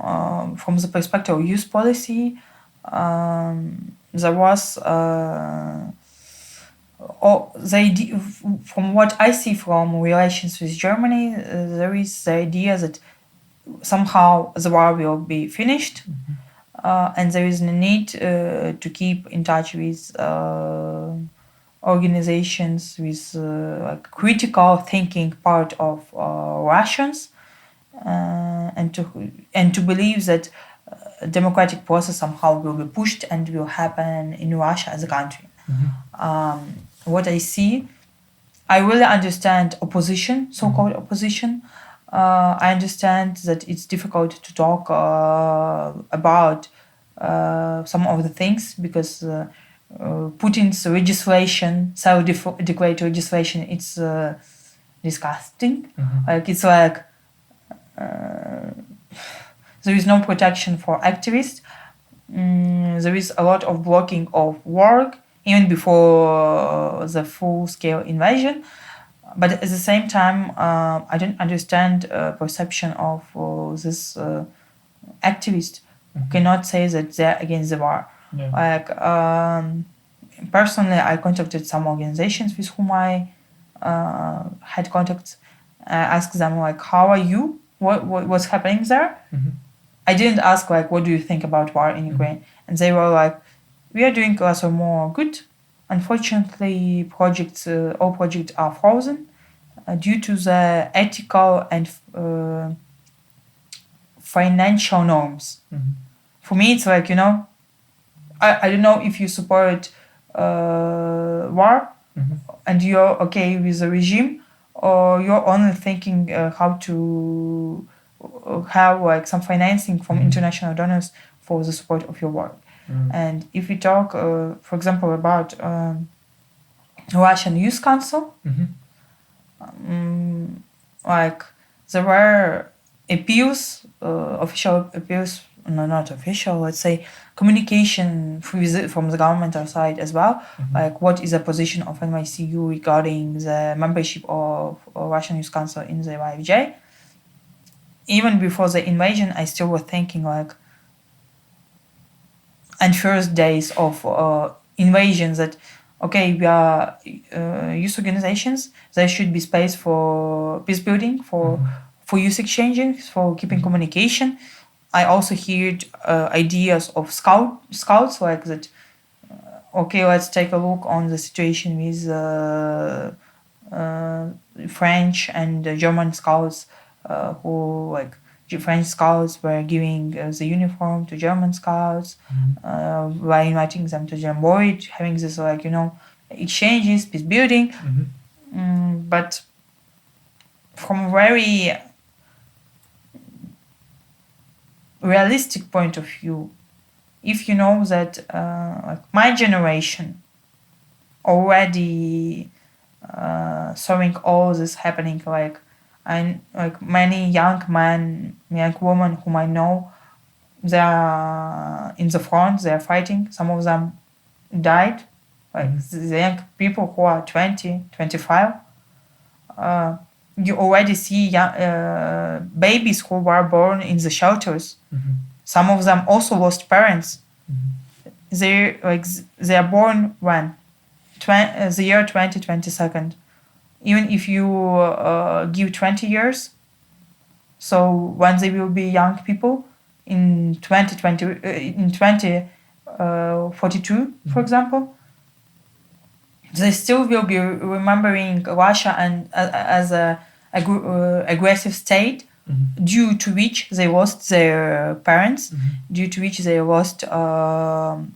the perspective of youth policy, there was the idea, from what I see from relations with Germany, there is the idea that somehow the war will be finished, and there is a need to keep in touch with organizations with critical thinking part of Russians, and to believe that democratic process somehow will be pushed and will happen in Russia as a country. What I see, I really understand opposition, so-called opposition. I understand that it's difficult to talk about some of the things because Putin's legislation, self-declared legislation, it's disgusting. Like it's like there is no protection for activists. There is a lot of blocking of work even before the full-scale invasion. But at the same time, I don't understand perception of this activist who cannot say that they're against the war. Yeah. Like personally, I contacted some organizations with whom I had contacts. I asked them like, "How are you? What's happening there?" I didn't ask like, "What do you think about war in Ukraine?" And they were like, "We are doing less or more good. Unfortunately, all projects are frozen due to the ethical and financial norms." For me, it's like, I don't know if you support war and you're okay with the regime, or you're only thinking how to have like some financing from international donors for the support of your work. And if we talk, for example, about Russian Youth Council. Like there were appeals, official appeals, no, not official, let's say communication from the governmental side as well. Like what is the position of NYCU regarding the membership of Russian Youth Council in the YFJ. Even before the invasion, I still was thinking like, and first days of invasion, that okay, we are youth organizations. There should be space for peace building, for youth exchanges, for keeping communication. I also heard ideas of scouts like that. Okay, let's take a look on the situation with French and German scouts, who like French scouts were giving the uniform to German scouts, by inviting them to jamboree, having this like exchanges, peace building. But from a very realistic point of view, if you know that like my generation already showing all this happening, like many young men, young women whom I know, they are in the front, they are fighting. Some of them died, like the young people who are 20, 25. You already see young, babies who were born in the shelters. Some of them also lost parents. They are born when the year 2022. Even if you give 20 years, so when they will be young people in 2042, for example, they still will be remembering Russia and as a aggressive state, due to which they lost their parents, due to which they lost their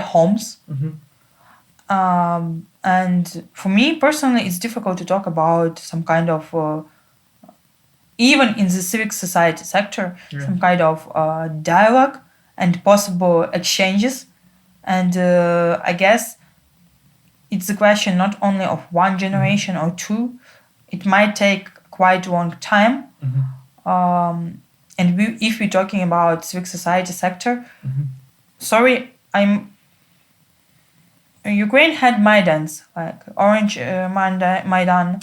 homes. And for me personally, it's difficult to talk about some kind of, even in the civic society sector, some kind of dialogue and possible exchanges. And I guess it's a question not only of one generation or two. It might take quite a long time. And if we're talking about civic society sector, Ukraine had Maidans, like Orange Maidan,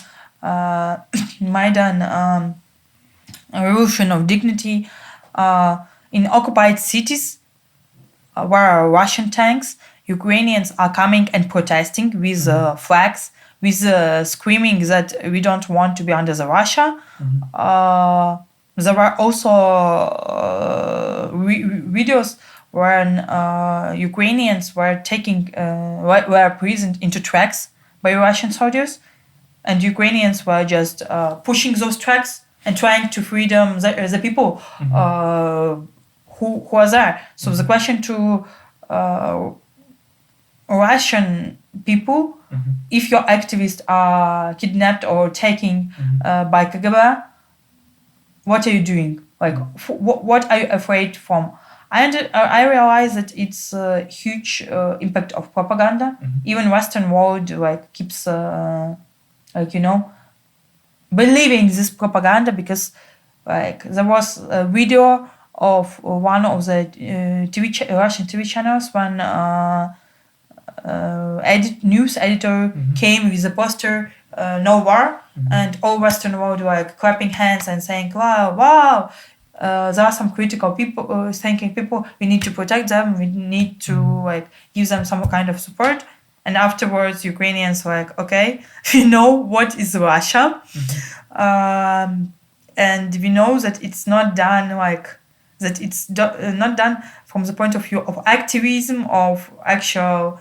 Revolution of Dignity, in occupied cities where are Russian tanks. Ukrainians are coming and protesting with flags, with screaming that we don't want to be under the Russia. There were also videos when Ukrainians were were prisoned into tracks by Russian soldiers, and Ukrainians were just pushing those tracks and trying to free the people who are there. So the question to Russian people, if your activists are kidnapped or taken by KGB, what are you doing? Like, what are you afraid from? I realize that it's a huge impact of propaganda. Even Western world keeps believing this propaganda, because there was a video of one of the Russian TV channels when news editor came with a poster, no war, and all Western world clapping hands and saying, wow, there are some critical people, thinking people, we need to protect them, we need to give them some kind of support. And afterwards Ukrainians okay, we know what is Russia, and we know that it's not done not done from the point of view of activism, of actual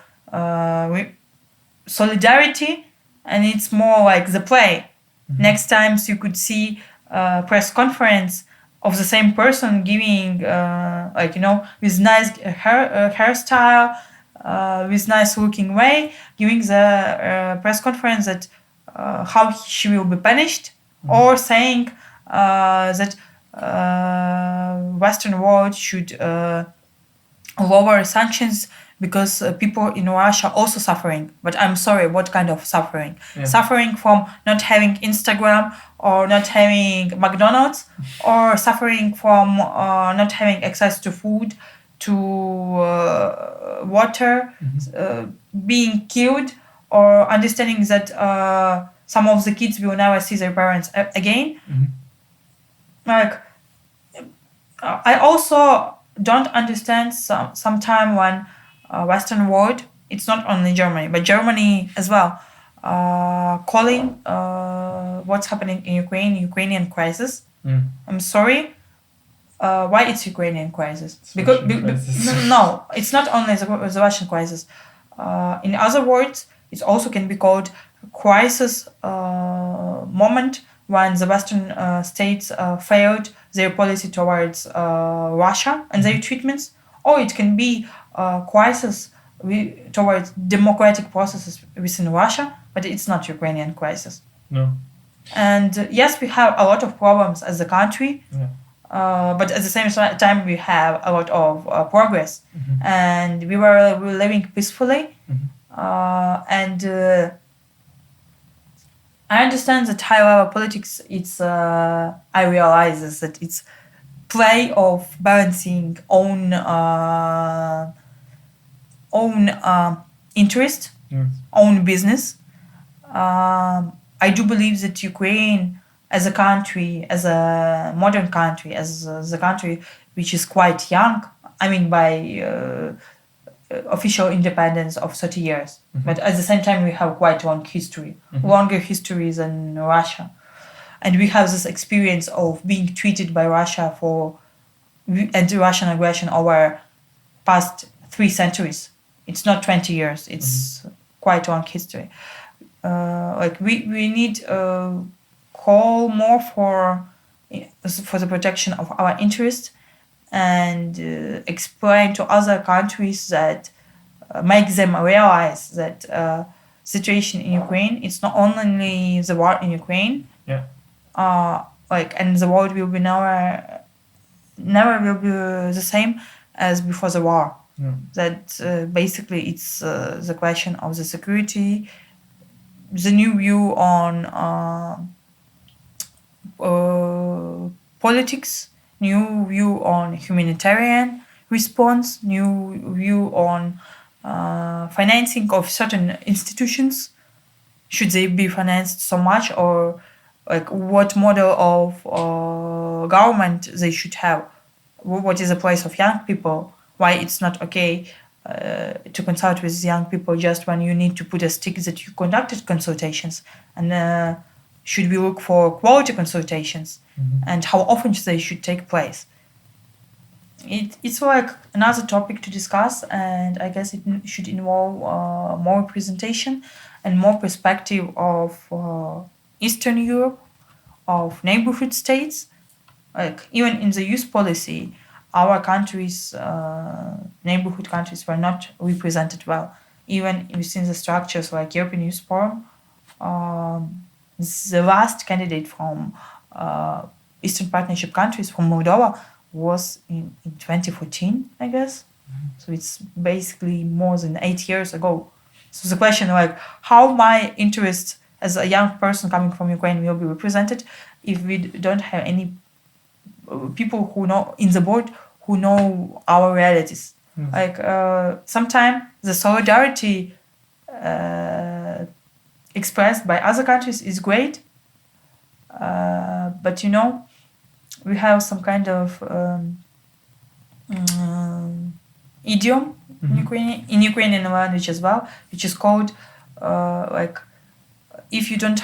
solidarity, and it's more like the play. Next times you could see a press conference of the same person giving with nice hairstyle, with nice looking way, giving the press conference that how she will be punished, or saying that Western world should lower sanctions because people in Russia also suffering. But I'm sorry, what kind of suffering? Yeah. Suffering from not having Instagram or not having McDonald's, or suffering from not having access to food, to water, being killed, or understanding that some of the kids will never see their parents again. Like, I also don't understand sometime when Western world, it's not only Germany, but Germany as well, calling what's happening in Ukrainian crisis. I'm sorry. Why it's Ukrainian crisis? Because no, it's not only the Russian crisis. In other words, it also can be called crisis moment when the Western states failed their policy towards Russia and their treatments, or it can be crisis towards democratic processes within Russia, but it's not Ukrainian crisis. No. And yes, we have a lot of problems as a country. Yeah. But at the same time, we have a lot of progress, and we were living peacefully. And I understand that high-level politics. It's I realize that it's play of balancing own interest, own business. I do believe that Ukraine, as a country, as a modern country, as the country which is quite young, I mean by official independence of 30 years, but at the same time we have quite long history, longer history than Russia. And we have this experience of being treated by Russia for anti-Russian aggression over past 3 centuries. It's not 20 years, it's quite long history. Like we need call more for the protection of our interests, and explain to other countries that make them realize that situation in Ukraine, it's not only the war in Ukraine. Yeah. And the world will be never will be the same as before the war. Yeah. That basically it's the question of the security, the new view on politics, new view on humanitarian response, new view on financing of certain institutions. Should they be financed so much, or like what model of government they should have? What is the place of young people? Why it's not okay to consult with young people just when you need to put a stick that you conducted consultations? And should we look for quality consultations, and how often they should take place? It's like another topic to discuss, and I guess it should involve more presentation and more perspective of Eastern Europe, of neighborhood states. Like even in the youth policy, our countries, neighborhood countries, were not represented well. Even within the structures like European Youth Forum, the last candidate from Eastern Partnership countries, from Moldova, was in 2014, I guess. So it's basically more than 8 years ago. So the question, like, how my interest as a young person coming from Ukraine will be represented if we don't have any people who know in the board who know our realities. Like sometimes the solidarity expressed by other countries is great, but we have some kind of idiom in Ukrainian language as well, which is called like, if you don't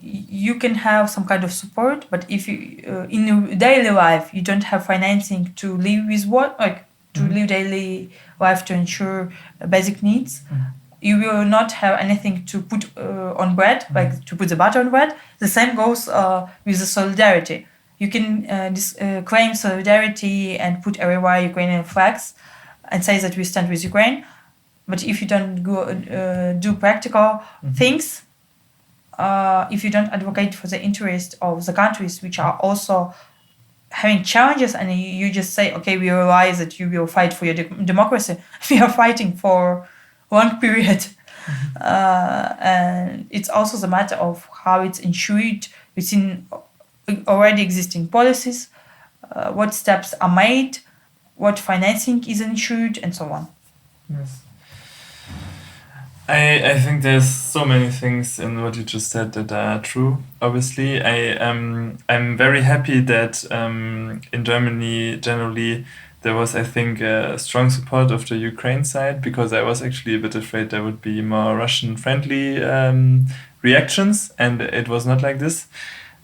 you can have some kind of support, but if you in your daily life you don't have financing to live with to live daily life to ensure basic needs, you will not have anything to put on bread, like to put the butter on bread. The same goes with the solidarity. You can claim solidarity and put everywhere Ukrainian flags and say that we stand with Ukraine, but if you don't go do practical things, if you don't advocate for the interest of the countries which are also having challenges, and you just say, okay, we realize that you will fight for your democracy. We are fighting for long period. And it's also the matter of how it's ensured within already existing policies, what steps are made, what financing is ensured, and so on. Yes. I think there's so many things in what you just said that are true. Obviously, I'm very happy that in Germany generally there was, I think, a strong support of the Ukraine side, because I was actually a bit afraid there would be more Russian-friendly reactions, and it was not like this.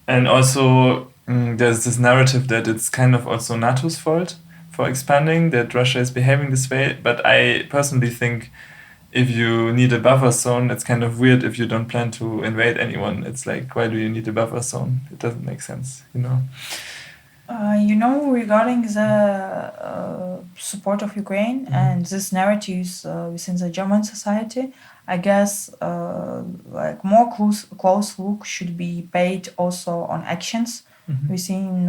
And also, there's this narrative that it's kind of also NATO's fault for expanding, that Russia is behaving this way. But I personally think if you need a buffer zone, it's kind of weird if you don't plan to invade anyone. It's like, why do you need a buffer zone? It doesn't make sense, you know? Regarding the support of Ukraine and these narratives within the German society, I guess like more close look should be paid also on actions within.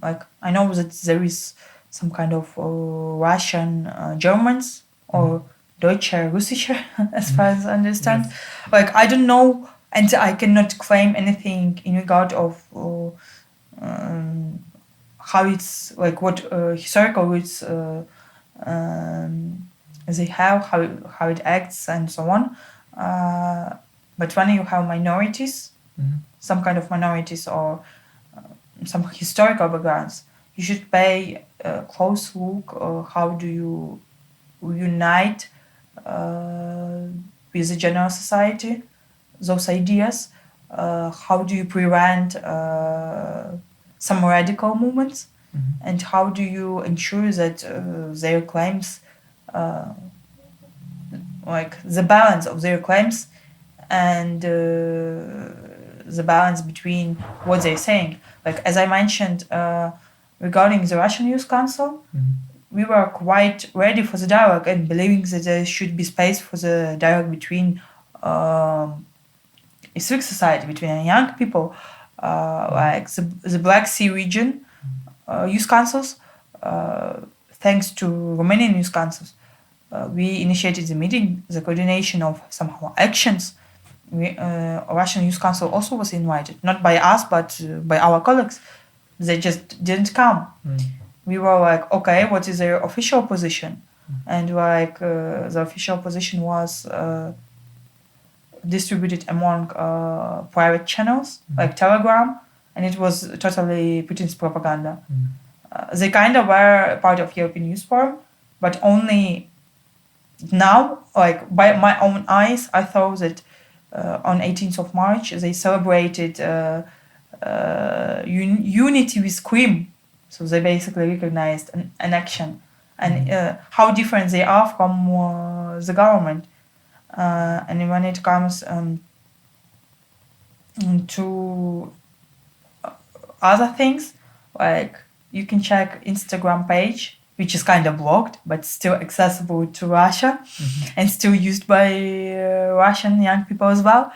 Like I know that there is some kind of Russian Germans or Deutsche Russische, as far as I understand. Yes. Like I don't know, and I cannot claim anything in regard of how it's like what historical roots they have, how it acts, and so on. But when you have minorities, some kind of minorities or some historical backgrounds, you should pay a close look. How do you unite with the general society those ideas? How do you prevent some radical movements? And how do you ensure that their claims, like the balance of their claims and the balance between what they're saying? Like as I mentioned, regarding the Russian Youth Council, we were quite ready for the dialogue and believing that there should be space for the dialogue between a civic society, between young people, like the Black Sea region youth councils. Thanks to Romanian youth councils, we initiated the meeting, the coordination of somehow actions. Russian Youth Council also was invited, not by us, but by our colleagues. They just didn't come. We were like, okay, what is their official position? And like the official position was distributed among private channels, like Telegram, and it was totally Putin's propaganda. They kind of were part of European Youth Forum, but only now, like by my own eyes, I thought that on 18th of March, they celebrated unity with Krim. So they basically recognized an action and how different they are from the government. And when it comes to other things, like you can check Instagram page, which is kind of blocked, but still accessible to Russia and still used by Russian young people as well.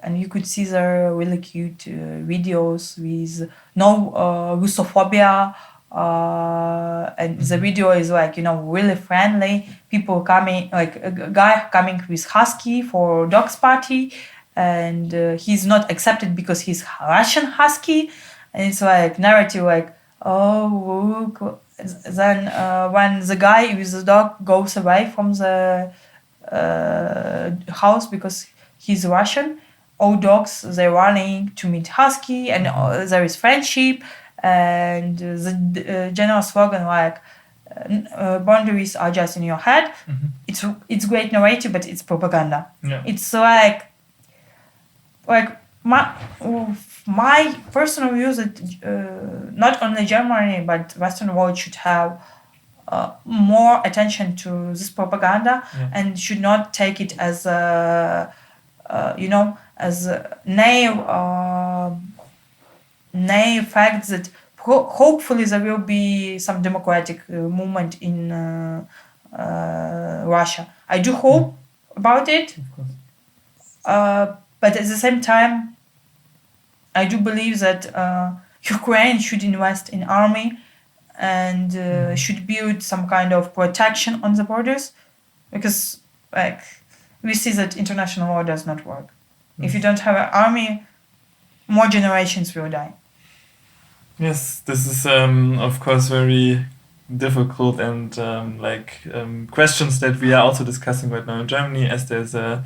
And you could see their really cute videos with no Russophobia. And the video is like, really friendly. People coming, like a guy coming with husky for dogs party. And he's not accepted because he's Russian husky. And it's like narrative like, oh, look. Then when the guy with the dog goes away from the house because he's Russian, all dogs, they're running to meet husky, and there is friendship, and the general slogan like boundaries are just in your head. It's great narrative, but it's propaganda. It's like my personal view that not only Germany but Western world should have more attention to this propaganda and should not take it as a as a naive fact that hopefully there will be some democratic movement in Russia. I do hope about it, but at the same time, I do believe that Ukraine should invest in army and should build some kind of protection on the borders, because like we see that international law does not work. If you don't have an army, more generations will die. Yes, this is of course very difficult and questions that we are also discussing right now in Germany, as there's a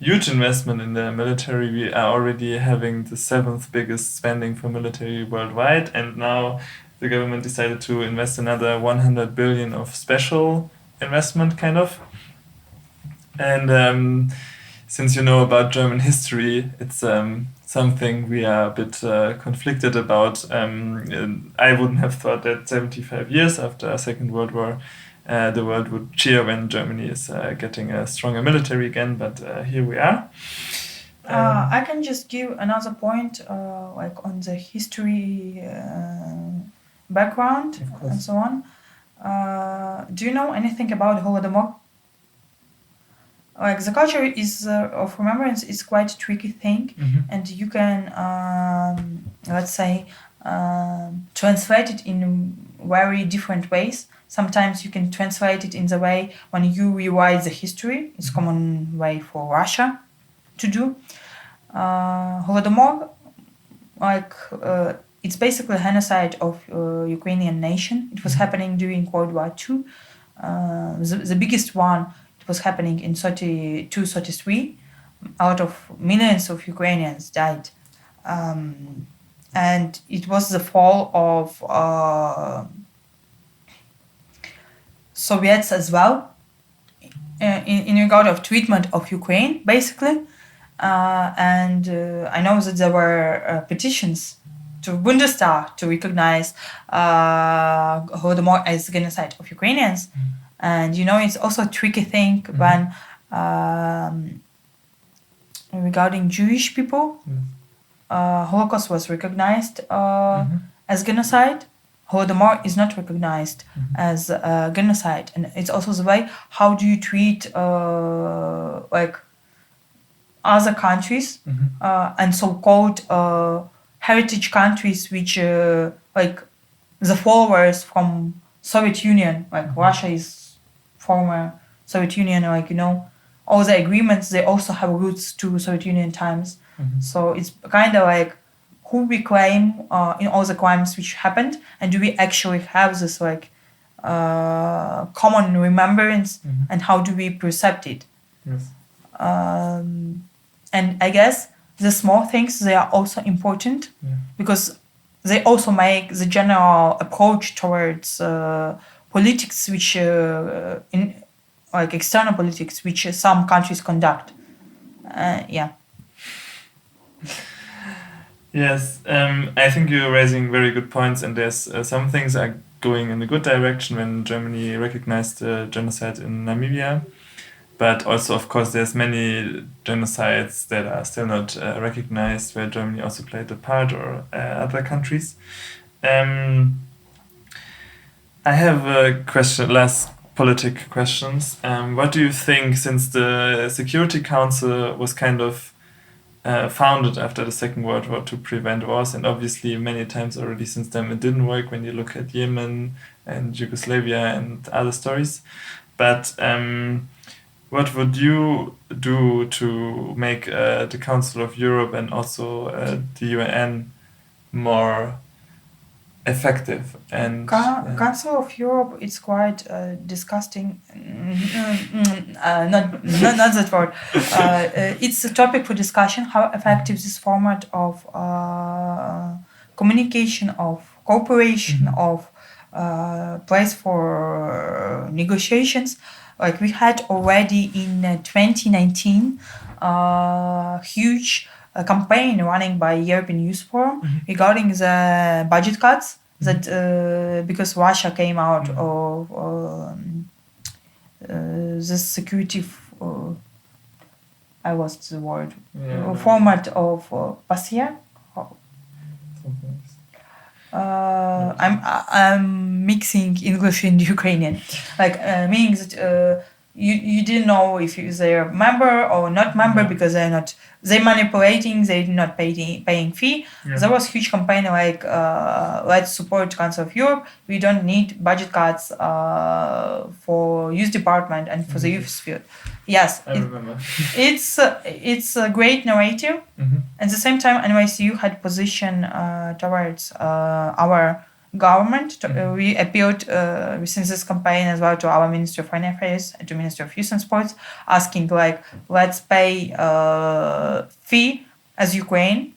huge investment in the military. We are already having the 7th biggest spending for military worldwide, and now the government decided to invest another 100 billion of special investment, kind of. And since you know about German history, it's something we are a bit conflicted about. I wouldn't have thought that 75 years after a Second World War, the world would cheer when Germany is getting a stronger military again, but here we are. I can just give another point, like on the history background Of course. and so on. Do you know anything about Holodomor? Like the culture is of remembrance is quite a tricky thing, and you can let's say translate it in very different ways. Sometimes you can translate it in the way when you rewrite the history. It's common way for Russia to do. Holodomor, like it's basically a genocide of Ukrainian nation. It was happening during World War II. The biggest one, it was happening in 32-33. A lot of millions of Ukrainians died. And it was the fall of Soviets as well, in regard of treatment of Ukraine, basically. And I know that there were petitions to Bundestag to recognize Holodomor as genocide of Ukrainians. And you know, it's also a tricky thing when regarding Jewish people, Holocaust was recognized as genocide. Holodomor is not recognized as genocide, and it's also the way how do you treat like other countries and so-called heritage countries, which like the followers from Soviet Union, like Russia is former Soviet Union, like you know, all the agreements they also have roots to Soviet Union times. So it's kind of like who we claim in all the crimes which happened, and do we actually have this like common remembrance, and how do we perceive it? Yes. And I guess the small things, they are also important because they also make the general approach towards politics, which in like external politics, which some countries conduct. Yes, I think you're raising very good points, and there's some things are going in a good direction when Germany recognized the genocide in Namibia. But also, of course, there's many genocides that are still not recognized, where Germany also played a part, or other countries. I have a question, last politic questions. What do you think, since the Security Council was kind of founded after the Second World War to prevent wars, and obviously many times already since then it didn't work when you look at Yemen and Yugoslavia and other stories. But what would you do to make the Council of Europe and also the UN more effective? And Council of Europe, it's quite disgusting. Not that word. It's a topic for discussion. How effective this format of communication, of cooperation, of place for negotiations. Like we had already in 2019 huge campaign running by European Youth Forum regarding the budget cuts that because Russia came out of this security I lost the word format of PASIA. I'm mixing English and Ukrainian, like meaning that you didn't know if they're a member or not member because they're manipulating, they're not paying fee. Yeah. There was huge campaign like let's support Council of Europe. We don't need budget cuts for youth department and for the youth sphere. Yes, I remember. it's a great narrative. At the same time, NYCU had position towards our government. We appealed since this campaign as well to our Ministry of Foreign Affairs and to Ministry of Youth and Sports, asking like, let's pay fee as Ukraine,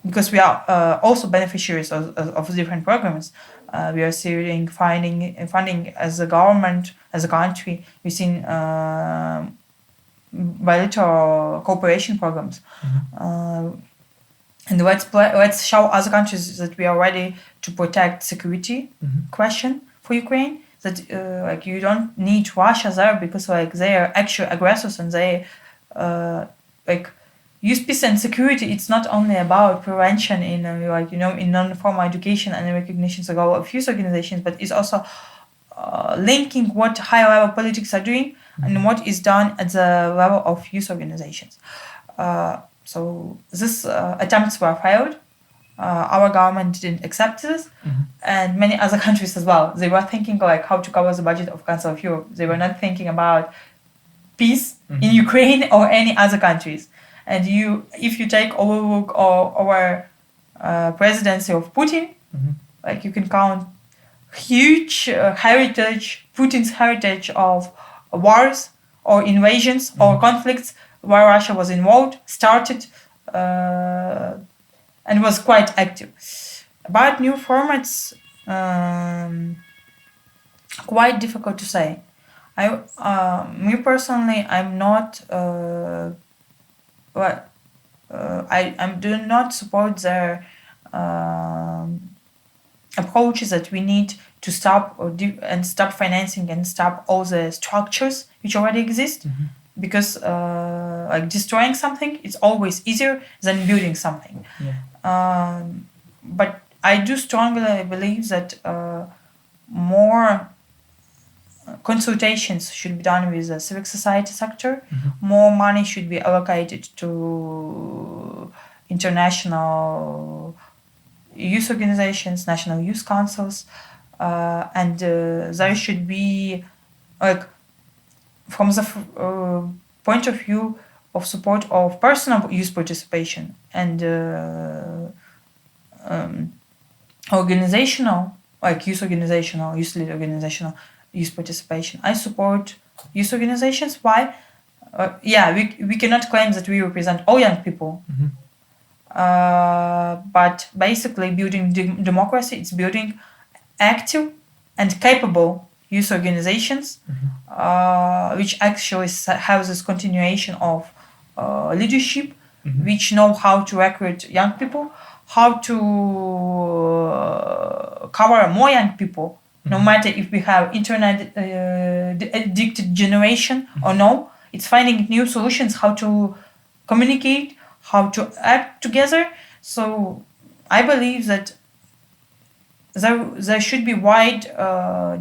because we are also beneficiaries of different programs. We are receiving funding as a government, as a country. We've seen bilateral cooperation programs. And let's show other countries that we are ready to protect security question for Ukraine. That like you don't need Russia there because like they are actual aggressors and they like use peace and security. It's not only about prevention in in non-formal education and recognition of our youth organizations, but it's also linking what high-level politics are doing and what is done at the level of youth organizations. So this attempts were failed. Our government didn't accept this, and many other countries as well. They were thinking like how to cover the budget of Council of Europe. They were not thinking about peace in Ukraine or any other countries. And if you take overlook our presidency of Putin, like you can count huge heritage, Putin's heritage of wars or invasions or conflicts where Russia was involved, started, and was quite active. About new formats, quite difficult to say. Me personally, I'm not. I do not support their approaches that we need to stop stop financing and stop all the structures which already exist. Because like destroying something is always easier than building something. But I do strongly believe that more consultations should be done with the civic society sector. More money should be allocated to international youth organizations, national youth councils, and there should be like, from the point of view of support of personal youth participation and organizational, like youth organizational, youth-led organizational youth participation. I support youth organizations. Why? We cannot claim that we represent all young people. But basically building democracy, it's building active and capable youth organizations, which actually have this continuation of leadership, which know how to recruit young people, how to cover more young people, no matter if we have internet addicted generation or no. It's finding new solutions, how to communicate, how to act together. So I believe that there should be wide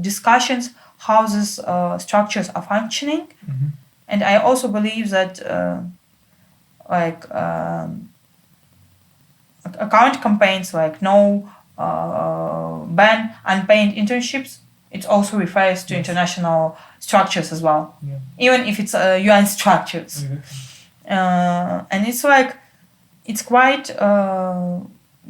discussions how these structures are functioning. And I also believe that account campaigns like no ban unpaid internships, it also refers to international structures as well, even if it's UN structures. And it's quite a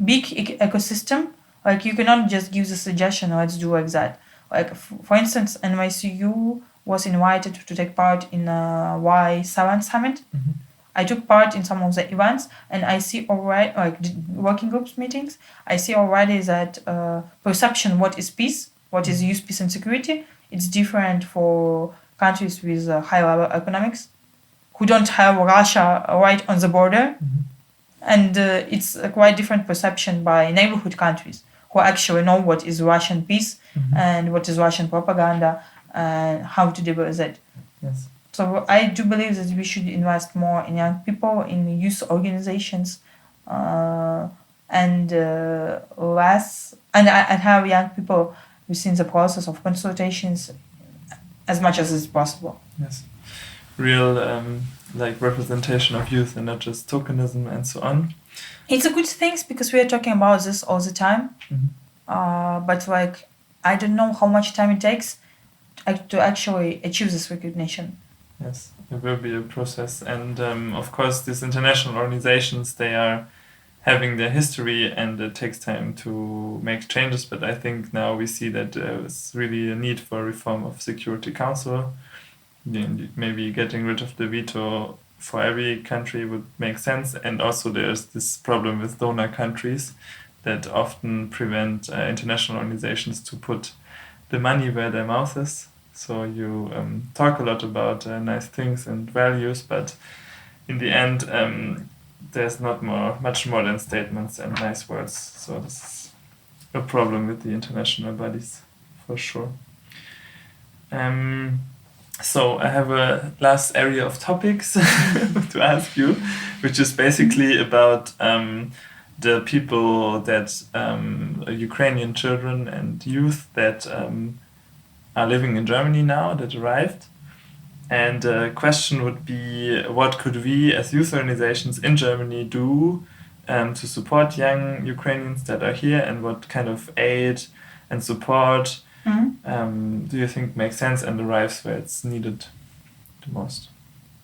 big ecosystem. Like you cannot just give the suggestion, let's do like that. Like for instance, NYCU was invited to take part in Y7 summit. I took part in some of the events, and I see already, like working groups meetings, I see already that perception what is peace, what is youth peace and security, it's different for countries with high level economics who don't have Russia right on the border. And it's a quite different perception by neighborhood countries who actually know what is Russian peace and what is Russian propaganda and how to deal with it. Yes. So I do believe that we should invest more in young people, in youth organizations, and less, and have young people within the process of consultations as much as is possible. Yes. Real like representation of youth and not just tokenism and so on. It's a good thing because we are talking about this all the time. But like, I don't know how much time it takes to actually achieve this recognition. Yes, it will be a process. And of course, these international organizations, they are having their history and it takes time to make changes. But I think now we see that there's really a need for reform of Security Council. Maybe getting rid of the veto for every country would make sense. And also there's this problem with donor countries that often prevent international organizations to put the money where their mouth is. So you talk a lot about nice things and values, but in the end, there's not much more than statements and nice words. So this is a problem with the international bodies, for sure. So I have a last area of topics to ask you, which is basically about the people that Ukrainian children and youth that are living in Germany now, that arrived. And the question would be, what could we as youth organizations in Germany do to support young Ukrainians that are here, and what kind of aid and support do you think makes sense and arrives where it's needed the most?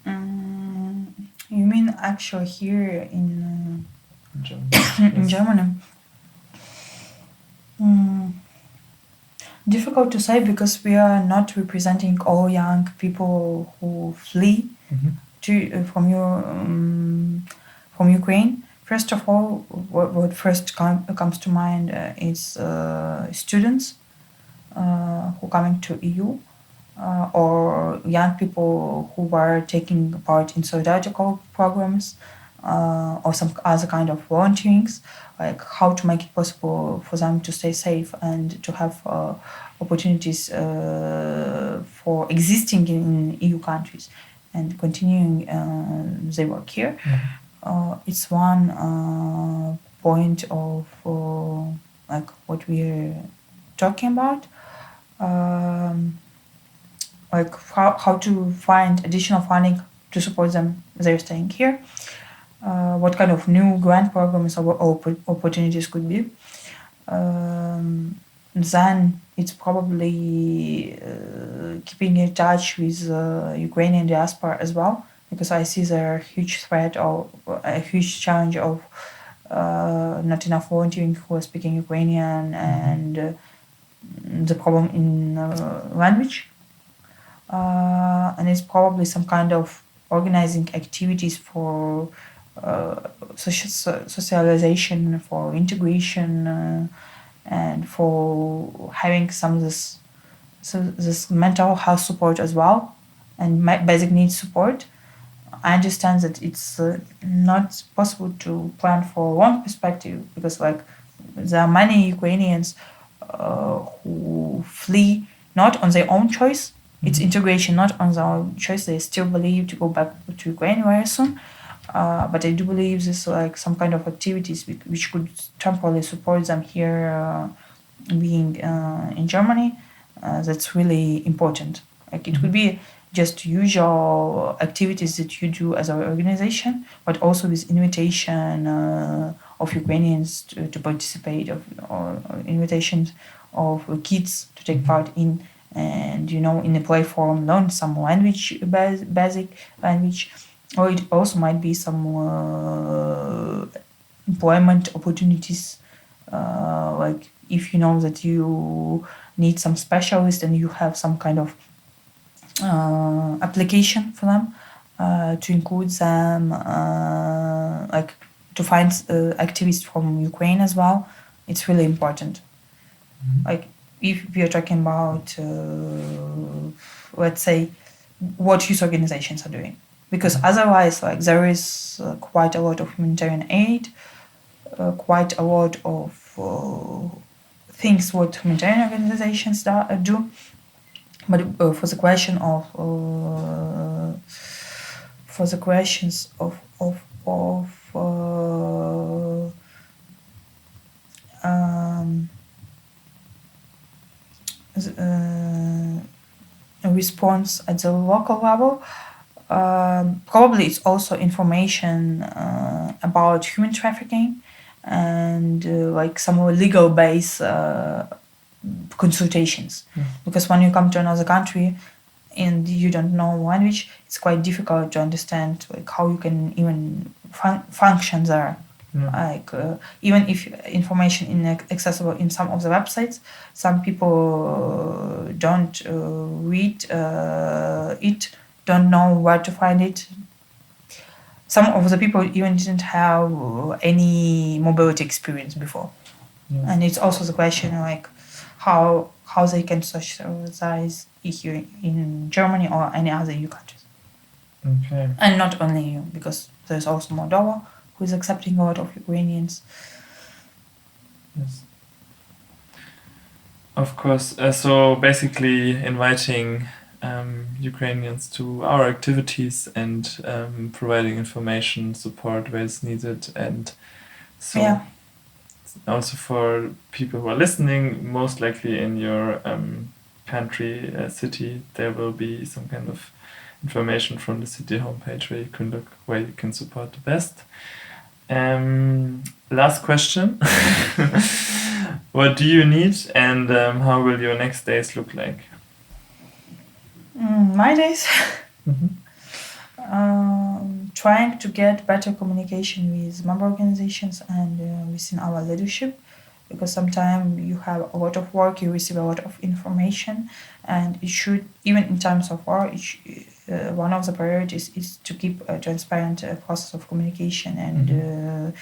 You mean actually here in Germany? in Germany? Difficult to say because we are not representing all young people who flee from Ukraine. First of all, what first comes to mind is students who coming to EU, or young people who were taking part in solidarity programs, or some other kind of volunteerings, like how to make it possible for them to stay safe and to have opportunities for existing in EU countries and continuing their work here. It's one point of like what we're talking about. Like how to find additional funding to support them they're staying here, what kind of new grant programs or opportunities could be. Then it's probably keeping in touch with Ukrainian diaspora as well, because I see there a huge threat or a huge challenge of not enough volunteering who are speaking Ukrainian, and the problem in language. And it's probably some kind of organizing activities for socialization, for integration, and for having some of this mental health support as well, and basic needs support. I understand that it's not possible to plan for a long perspective, because like there are many Ukrainians who flee not on their own choice. It's integration, not on their own choice. They still believe to go back to Ukraine very soon. But I do believe this like some kind of activities which could temporarily support them here being in Germany. That's really important. Like it could be just usual activities that you do as an organization, but also with invitation of Ukrainians to participate, or invitations of kids to take part in, and in a play form learn some language, basic language. Or it also might be some employment opportunities, like if you know that you need some specialist and you have some kind of application for them, to include them, like to find activists from Ukraine as well. It's really important. Like if we are talking about, let's say, what youth organizations are doing. Because otherwise, like there is quite a lot of humanitarian aid, quite a lot of things what humanitarian organizations do. But for the question of response at the local level. Probably it's also information about human trafficking and like some legal based consultations. Because when you come to another country and you don't know language, it's quite difficult to understand like how you can even function there. Like even if information is accessible in some of the websites, some people don't read it, don't know where to find it. Some of the people even didn't have any mobility experience before. And it's also the question like how they can socialize here in Germany or any other EU countries. Okay. And not only EU, because there's also Moldova, who is accepting a lot of Ukrainians. Yes. Of course. So basically inviting Ukrainians to our activities and providing information, support where it's needed. And so also for people who are listening, most likely in your country, city, there will be some kind of information from the city homepage where you can look where you can support the best. Last question. What do you need and how will your next days look like? My days? Trying to get better communication with member organizations and within our leadership, because sometimes you have a lot of work, you receive a lot of information, and it should, even in times of war, one of the priorities is to keep a transparent process of communication and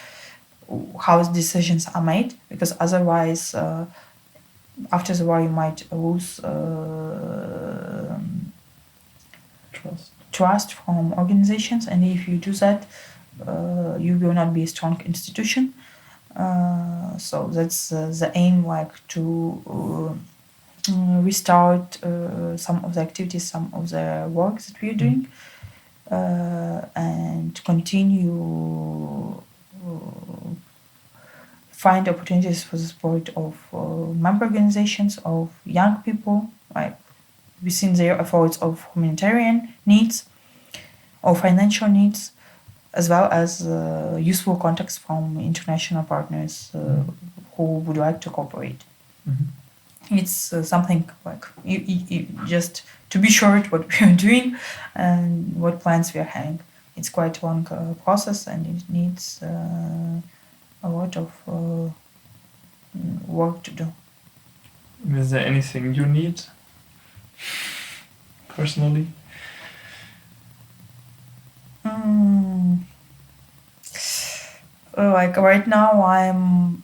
how decisions are made, because otherwise after the war you might lose trust from organizations, and if you do that you will not be a strong institution. So that's the aim, like to restart some of the activities, some of the work that we are doing, and continue find opportunities for the support of member organizations, of young people, like within their efforts of humanitarian needs or financial needs, as well as useful contacts from international partners who would like to cooperate. It's something like you just to be short what we are doing and what plans we are having. It's quite a long process and it needs a lot of work to do. Is there anything you need personally? Like right now I'm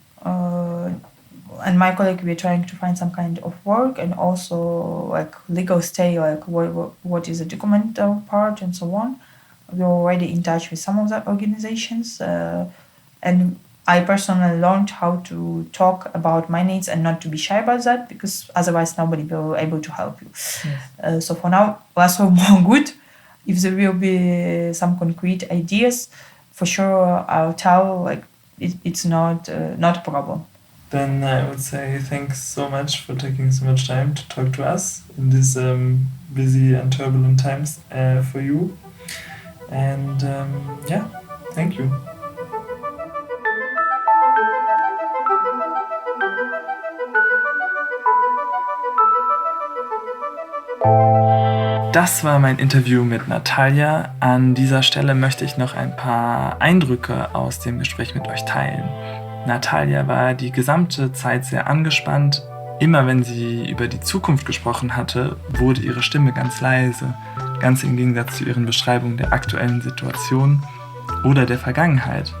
and my colleague, we're trying to find some kind of work and also like legal stay, like what is the documental part and so on. We're already in touch with some of the organizations, and I personally learned how to talk about my needs and not to be shy about that, because otherwise nobody will be able to help you. So for now, less or more good. If there will be some concrete ideas, for sure I'll tell, like it's not a problem. Then I would say thanks so much for taking so much time to talk to us in these busy and turbulent times for you. And thank you. Das war mein Interview mit Natalia. An dieser Stelle möchte ich noch ein paar Eindrücke aus dem Gespräch mit euch teilen. Natalia war die gesamte Zeit sehr angespannt. Immer wenn sie über die Zukunft gesprochen hatte, wurde ihre Stimme ganz leise, ganz im Gegensatz zu ihren Beschreibungen der aktuellen Situation oder der Vergangenheit.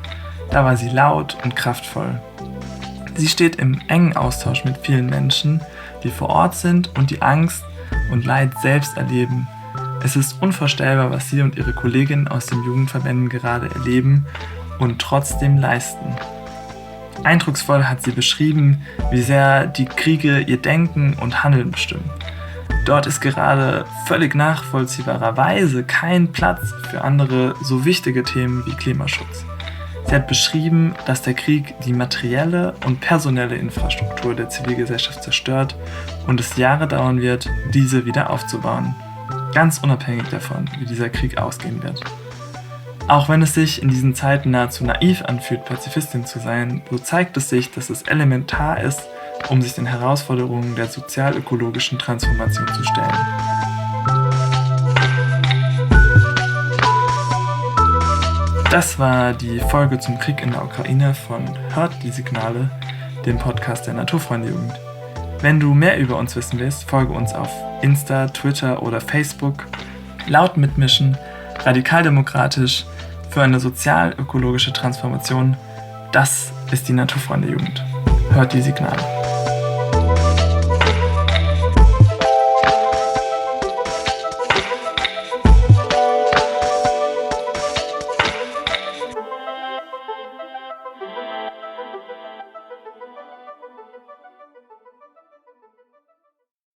Da war sie laut und kraftvoll. Sie steht im engen Austausch mit vielen Menschen, die vor Ort sind und die Angst und Leid selbst erleben. Es ist unvorstellbar, was sie und ihre Kolleginnen aus den Jugendverbänden gerade erleben und trotzdem leisten. Eindrucksvoll hat sie beschrieben, wie sehr die Kriege ihr Denken und Handeln bestimmen. Dort ist gerade völlig nachvollziehbarerweise kein Platz für andere so wichtige Themen wie Klimaschutz. Sie hat beschrieben, dass der Krieg die materielle und personelle Infrastruktur der Zivilgesellschaft zerstört und es Jahre dauern wird, diese wieder aufzubauen. ganz unabhängig davon, wie dieser Krieg ausgehen wird. Auch wenn es sich in diesen Zeiten nahezu naiv anfühlt, Pazifistin zu sein, so zeigt es sich, dass es elementar ist, um sich den Herausforderungen der sozial-ökologischen Transformation zu stellen. Das war die Folge zum Krieg in der Ukraine von Hört, die Signale, dem Podcast der Naturfreunde-Jugend. Wenn du mehr über uns wissen willst, folge uns auf Insta, Twitter oder Facebook. Laut mitmischen, radikaldemokratisch, für eine sozial-ökologische Transformation, das ist die Naturfreunde-Jugend. Hört die Signale.